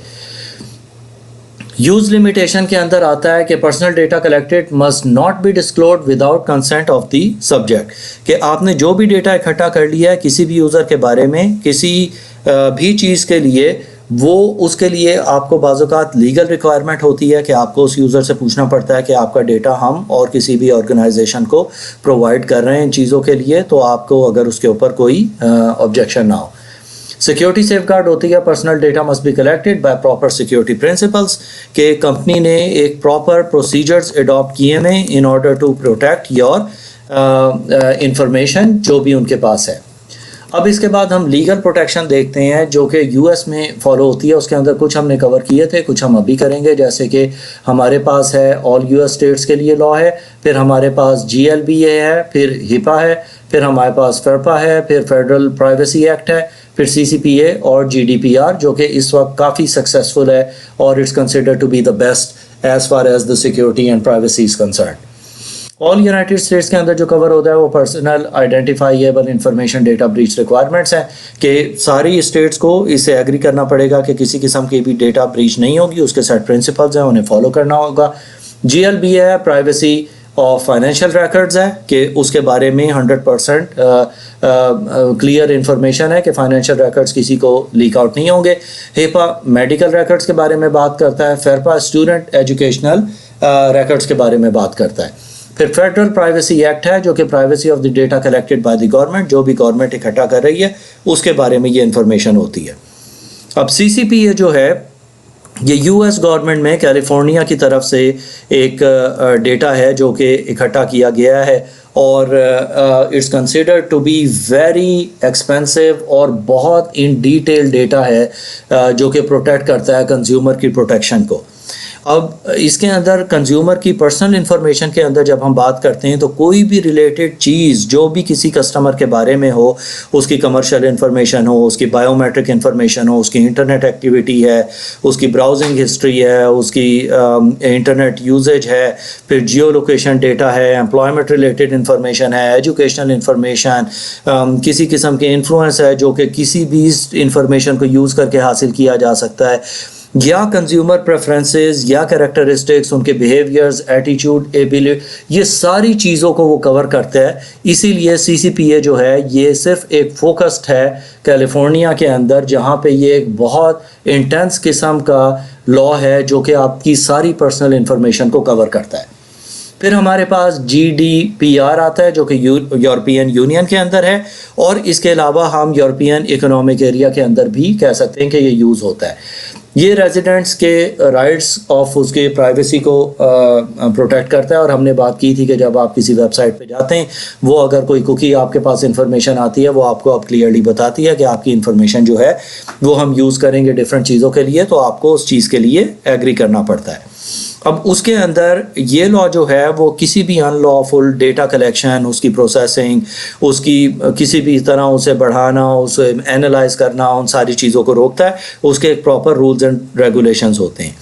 Speaker 1: یوز لمیٹیشن کے اندر آتا ہے کہ personal data collected must not be disclosed without consent of the subject, کہ آپ نے جو بھی ڈیٹا اکٹھا کر لیا ہے کسی بھی یوزر کے بارے میں, کسی بھی چیز کے لیے, وہ اس کے لیے آپ کو بعض اوقات لیگل ریکوائرمنٹ ہوتی ہے کہ آپ کو اس یوزر سے پوچھنا پڑتا ہے کہ آپ کا ڈیٹا ہم اور کسی بھی آرگنائزیشن کو پرووائڈ کر رہے ہیں ان چیزوں کے لیے, تو آپ کو اگر اس کے اوپر کوئی آبجیکشن نہ ہو. سیکیورٹی سیف گارڈ ہوتی ہے personal data must be collected by proper security principles, کہ کمپنی نے ایک پراپر پروسیجرز اڈاپٹ کیے ہیں in order to protect your information جو بھی ان کے پاس ہے. اب اس کے بعد ہم لیگل پروٹیکشن دیکھتے ہیں جو کہ US میں فالو ہوتی ہے. اس کے اندر کچھ ہم نے کور کیے تھے, کچھ ہم ابھی کریں گے. جیسے کہ ہمارے پاس ہے آل US اسٹیٹس کے لیے لا ہے, پھر ہمارے پاس GLBA ہے, پھر HIPAA ہے, پھر ہمارے پاس FERPA ہے, پھر فیڈرل پرائیویسی ایکٹ ہے, پھر CCPA اور GDPR جو کہ اس وقت کافی سکسیسفل ہے اور it's considered to be the best as far as the security and privacy is concerned. All United States کے اندر جو کور ہوتا ہے وہ personal identifiable information data breach requirements ہیں, کہ ساری اسٹیٹس کو اس سے ایگری کرنا پڑے گا کہ کسی قسم کی بھی ڈیٹا بریچ نہیں ہوگی, اس کے سیٹ پرنسپلز ہیں, انہیں فالو کرنا ہوگا. GLBA ہے پرائیویسی آف فائنینشیل ریکارڈز ہے, کہ اس کے بارے میں 100% کلیئر انفارمیشن ہے کہ فائنینشیل ریکارڈز کسی کو لیک آؤٹ نہیں ہوں گے. HIPAA میڈیکل ریکارڈز کے بارے میں بات کرتا ہے. FERPA اسٹوڈنٹ ایجوکیشنل ریکارڈز کے بارے میں بات کرتا ہے. پھر فیڈرل پرائیویسی ایکٹ ہے جو کہ privacy of the data collected by the government, جو بھی گورنمنٹ اکٹھا کر رہی ہے اس کے بارے میں یہ انفارمیشن ہوتی ہے. اب CCPA جو ہے یہ US گورنمنٹ میں کیلیفورنیا کی طرف سے ایک ڈیٹا ہے جو کہ اکٹھا کیا گیا ہے, اور it's considered to be very expensive اور بہت ان ڈیٹیل ڈیٹا ہے جو کہ پروٹیکٹ کرتا ہے کنزیومر کی پروٹیکشن کو. اب اس کے اندر کنزیومر کی پرسنل انفارمیشن کے اندر جب ہم بات کرتے ہیں تو کوئی بھی ریلیٹڈ چیز جو بھی کسی کسٹمر کے بارے میں ہو, اس کی کمرشل انفارمیشن ہو, اس کی بایو میٹرک انفارمیشن ہو, اس کی انٹرنیٹ ایکٹیویٹی ہے, اس کی براؤزنگ ہسٹری ہے, اس کی انٹرنیٹ یوزیج ہے, پھر جیو لوکیشن ڈیٹا ہے, امپلائمنٹ ریلیٹڈ انفارمیشن ہے, ایجوکیشنل انفارمیشن, کسی قسم کے انفلوئنس ہے جو کہ کسی بھی انفارمیشن کو یوز کر کے حاصل کیا جا سکتا ہے, یا کنزیومر پریفرنسز یا کریکٹرسٹکس, ان کے بیہیویئرز, ایٹیچیوڈ, ایبیلٹی, یہ ساری چیزوں کو وہ کور کرتا ہے. اسی لیے CCPA جو ہے یہ صرف ایک فوکسڈ ہے کیلیفورنیا کے اندر, جہاں پہ یہ ایک بہت انٹینس قسم کا لا ہے جو کہ آپ کی ساری پرسنل انفارمیشن کو کور کرتا ہے. پھر ہمارے پاس GDPR آتا ہے جو کہ یورپین یونین کے اندر ہے, اور اس کے علاوہ ہم یورپین اکنامک ایریا کے اندر بھی کہہ سکتے ہیں کہ یہ یوز ہوتا ہے. یہ ریزیڈنٹس کے رائٹس آف اس کے پرائیویسی کو پروٹیکٹ کرتا ہے. اور ہم نے بات کی تھی کہ جب آپ کسی ویب سائٹ پہ جاتے ہیں, وہ اگر کوئی کوکی آپ کے پاس انفارمیشن آتی ہے, وہ آپ کو اب کلیئرلی بتاتی ہے کہ آپ کی انفارمیشن جو ہے وہ ہم یوز کریں گے ڈفرینٹ چیزوں کے لیے, تو آپ کو اس چیز کے لیے ایگری کرنا پڑتا ہے. اب اس کے اندر یہ لا جو ہے وہ کسی بھی ان لافل ڈیٹا کلیکشن, اس کی پروسیسنگ, اس کی کسی بھی طرح اسے بڑھانا, اسے اینالائز کرنا, ان ساری چیزوں کو روکتا ہے. اس کے ایک پراپر رولز اینڈ ریگولیشنز ہوتے ہیں.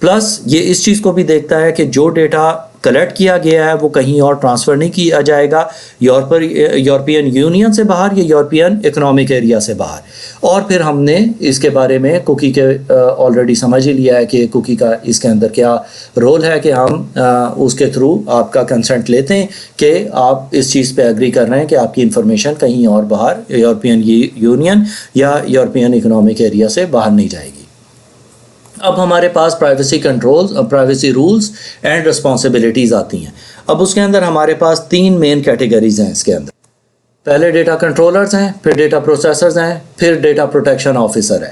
Speaker 1: پلس یہ اس چیز کو بھی دیکھتا ہے کہ جو ڈیٹا کلیکٹ کیا گیا ہے وہ کہیں اور ٹرانسفر نہیں کیا جائے گا یورپین یونین سے باہر یا یورپین اکنامک ایریا سے باہر. اور پھر ہم نے اس کے بارے میں کوکی کے آلریڈی سمجھ ہی لیا ہے کہ کوکی کا اس کے اندر کیا رول ہے, کہ ہم اس کے تھرو آپ کا کنسنٹ لیتے ہیں کہ آپ اس چیز پہ ایگری کر رہے ہیں کہ آپ کی انفارمیشن کہیں اور باہر یورپین یونین یا یورپین اکنامک ایریا سے باہر نہیں جائے گی. اب ہمارے پاس privacy controls, privacy rules and responsibilities آتی ہیں. اب اس کے اندر ہمارے پاس 3 مین کیٹیگریز ہیں اس کے اندر. پہلے ڈیٹا کنٹرولرز ہیں, پھر ڈیٹا پروسیسرز ہیں, پھر ڈیٹا پروٹیکشن آفیسر ہے.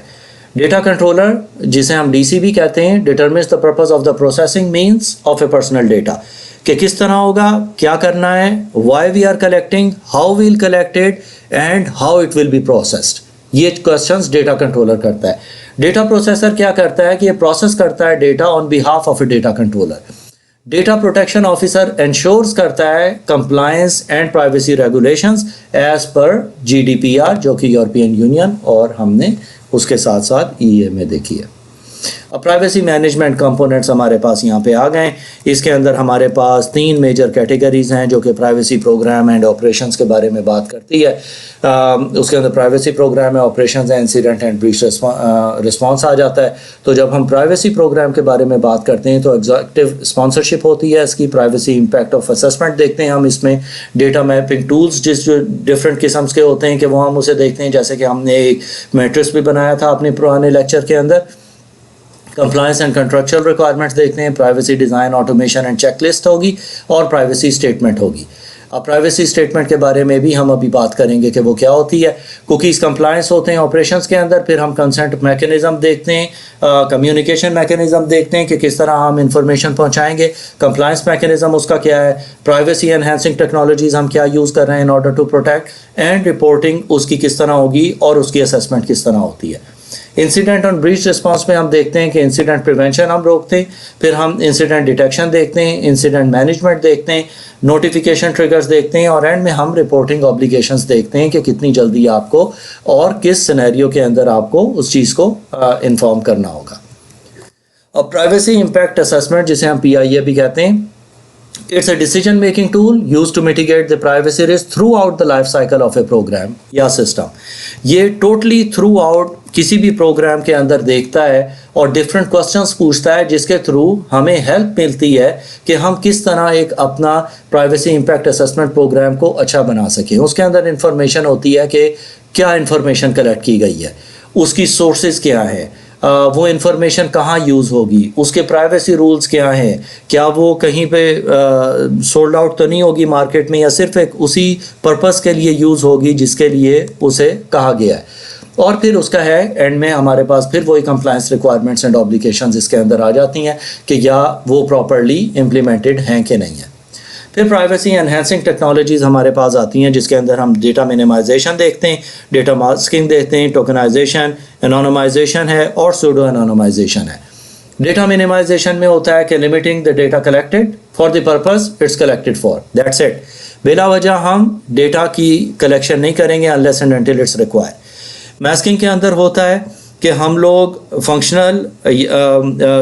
Speaker 1: ڈیٹا کنٹرولر جسے ہم ڈی سی بھی کہتے ہیں, determines the purpose of the processing means of a personal data, کہ کس طرح ہوگا, کیا کرنا ہے, why we are collecting, how well collected and how it will be processed. یہ کوشچنس ڈیٹا کنٹرولر کرتا ہے. ڈیٹا پروسیسر کیا کرتا ہے کہ یہ پروسیس کرتا ہے data on behalf of a data controller. Data protection officer insures کرتا ہے compliance and privacy regulations as per GDPR, جو کہ یورپین یونین اور ہم نے اس کے ساتھ ساتھ EA میں دیکھی ہے. اب پرائیویسی مینجمنٹ کمپوننٹس ہمارے پاس یہاں پہ آ گئے. اس کے اندر ہمارے پاس 3 میجر کیٹیگریز ہیں جو کہ پرائیویسی پروگرام اینڈ آپریشنز کے بارے میں بات کرتی ہے. اس کے اندر پرائیویسی پروگرام ہے, آپریشنز ہیں, انسیڈنٹ اینڈ بریچ رسپانس آ جاتا ہے. تو جب ہم پرائیویسی پروگرام کے بارے میں بات کرتے ہیں تو ایگزیکٹو اسپانسرشپ ہوتی ہے اس کی. پرائیویسی امپیکٹ آف اسسمنٹ دیکھتے ہیں ہم اس میں. ڈیٹا میپنگ ٹولز جو ڈفرینٹ قسمس کے ہوتے ہیں کہ وہ ہم اسے دیکھتے ہیں, جیسے کہ ہم نے ایک میٹرکس بھی بنایا تھا اپنے پرانے لیکچر کے اندر. کمپلائنس اینڈ کنٹریکچوئل ریکوائرمنٹس دیکھتے ہیں. Privacy design, automation and check list ہوگی, اور پرائیویسی اسٹیٹمنٹ ہوگی. اب پرائیویسی اسٹیٹمنٹ کے بارے میں بھی ہم ابھی بات کریں گے کہ وہ کیا ہوتی ہے. کوکیز کمپلائنس ہوتے ہیں آپریشنس کے اندر. پھر ہم کنسنٹ میکینزم دیکھتے ہیں, کمیونیکیشن میکینزم دیکھتے ہیں کہ کس طرح ہم انفارمیشن پہنچائیں گے. کمپلائنس میکینزم اس کا کیا ہے, پرائیویسی انہینسنگ ٹیکنالوجیز ہم کیا یوز کر رہے ہیں in order to protect, and reporting اس کی کس طرح ہوگی اور اس کی اسسمنٹ کس طرح ہوتی ہے. انسیڈنٹ اور بریچ رسپانس میں ہم دیکھتے ہیں کہ انسیڈنٹ پریونشن ہم روکتے ہیں. پھر ہم انسیڈنٹ ڈیٹیکشن دیکھتے ہیں, انسیڈنٹ مینجمنٹ دیکھتے ہیں, نوٹیفیکیشن ٹریگرز دیکھتے ہیں, اور اینڈ میں ہم رپورٹنگ آبلیگیشنز دیکھتے ہیں کہ کتنی جلدی آپ کو اور کس سینیریو کے اندر آپ کو اس چیز کو انفارم کرنا ہوگا. اور پرائیویسی امپیکٹ اسسمنٹ جسے ہم PIA بھی کہتے ہیں, it's a decision making tool used to mitigate the privacy risk throughout the life cycle of a program یا system. یہ ٹوٹلی تھرو آؤٹ کسی بھی پروگرام کے اندر دیکھتا ہے اور ڈفرینٹ کوسچنس پوچھتا ہے جس کے تھرو ہمیں ہیلپ ملتی ہے کہ ہم کس طرح ایک اپنا پرائیویسی امپیکٹ اسسمنٹ پروگرام کو اچھا بنا سکیں. اس کے اندر انفارمیشن ہوتی ہے کہ کیا انفارمیشن کلیکٹ کی گئی ہے, اس کی سورسز کیا ہیں, وہ انفارمیشن کہاں یوز ہوگی, اس کے پرائیویسی رولز کیا ہیں, کیا وہ کہیں پہ سولڈ آؤٹ تو نہیں ہوگی مارکیٹ میں, یا صرف ایک اسی پرپس کے لیے یوز ہوگی جس کے لیے اسے کہا گیا ہے. اور پھر اس کا ہے اینڈ میں ہمارے پاس پھر وہی کمپلائنس ریکوائرمنٹس اینڈ آبلیگیشنز اس کے اندر آ جاتی ہیں کہ یا وہ پراپرلی امپلیمنٹڈ ہیں کہ نہیں ہیں. پھر پرائیویسی انہینسنگ ٹیکنالوجیز ہمارے پاس آتی ہیں جس کے اندر ہم ڈیٹا منیمائزیشن دیکھتے ہیں, ڈیٹا ماسکنگ دیکھتے ہیں, ٹوکنائزیشن, انونیمائزیشن ہے, اور سوڈو انونیمائزیشن ہے. ڈیٹا منیمائزیشن میں ہوتا ہے کہ limiting the data collected for the purpose it's collected for, that's it. بلا وجہ ہم ڈیٹا کی کلیکشن نہیں کریں گے unless and until it's required. Masking کے اندر ہوتا ہے کہ ہم لوگ فنکشنل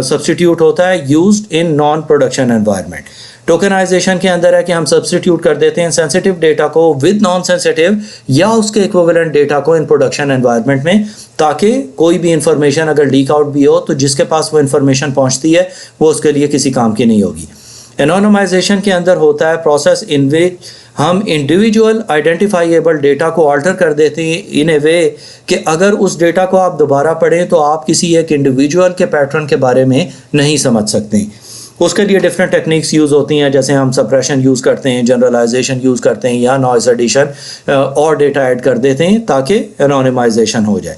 Speaker 1: سبسٹیٹیوٹ ہوتا ہے used in naan production environment. Tokenisation کے اندر ہے کہ ہم سبسٹیٹیوٹ کر دیتے ہیں سینسیٹیو ڈیٹا کو ود نان سینسیٹیو یا اس کے ایکویولنٹ ڈیٹا کو ان پروڈکشن انوائرمنٹ میں, تاکہ کوئی بھی انفارمیشن اگر لیک آؤٹ بھی ہو تو جس کے پاس وہ انفارمیشن پہنچتی ہے وہ اس کے لیے کسی کام کی نہیں ہوگی. انونیمائزیشن کے اندر ہوتا ہے پروسیس ان وچ ہم انڈیویجول آئیڈینٹیفائیبل ڈیٹا کو آلٹر کر دیتے ہیں ان اے وے کہ اگر اس ڈیٹا کو آپ دوبارہ پڑھیں تو آپ کسی ایک انڈیویجول کے پیٹرن کے بارے میں نہیں سمجھ سکتے. اس کے لیے ڈفرینٹ ٹیکنیکس یوز ہوتی ہیں, جیسے ہم سپریشن یوز کرتے ہیں, جنرلائزیشن یوز کرتے ہیں, یا نوائز ایڈیشن اور ڈیٹا ایڈ کر دیتے ہیں تاکہ انونیمائزیشن ہو جائے.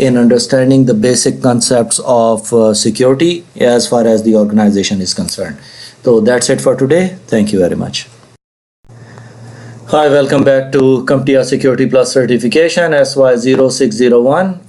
Speaker 1: in understanding the basic concepts of security as far as the organization is concerned. So that's it for today. Thank you very much. Hi, welcome back to CompTIA Security Plus Certification SY0601.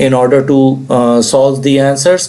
Speaker 1: in order to solve the answers.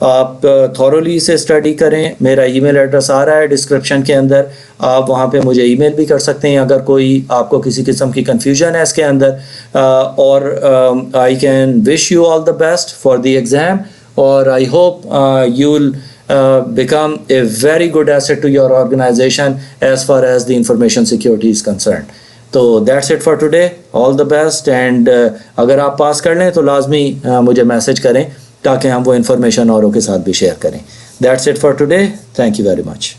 Speaker 1: آپ تھورولی سے study کریں. میرا ای mail address آ رہا ہے description کے اندر, آپ وہاں پہ مجھے ای میل بھی کر سکتے ہیں اگر کوئی آپ کو کسی قسم کی کنفیوژن ہے اس کے اندر. اور I can wish you all the best for the exam, اور I hope you will become a very good asset to your organization as far as the information security is concerned. تو that's it for today. All the best, and اگر آپ پاس کر لیں تو لازمی مجھے message کریں تاکہ ہم وہ انفارمیشن اوروں کے ساتھ بھی شیئر کریں. That's it for today. Thank you very much.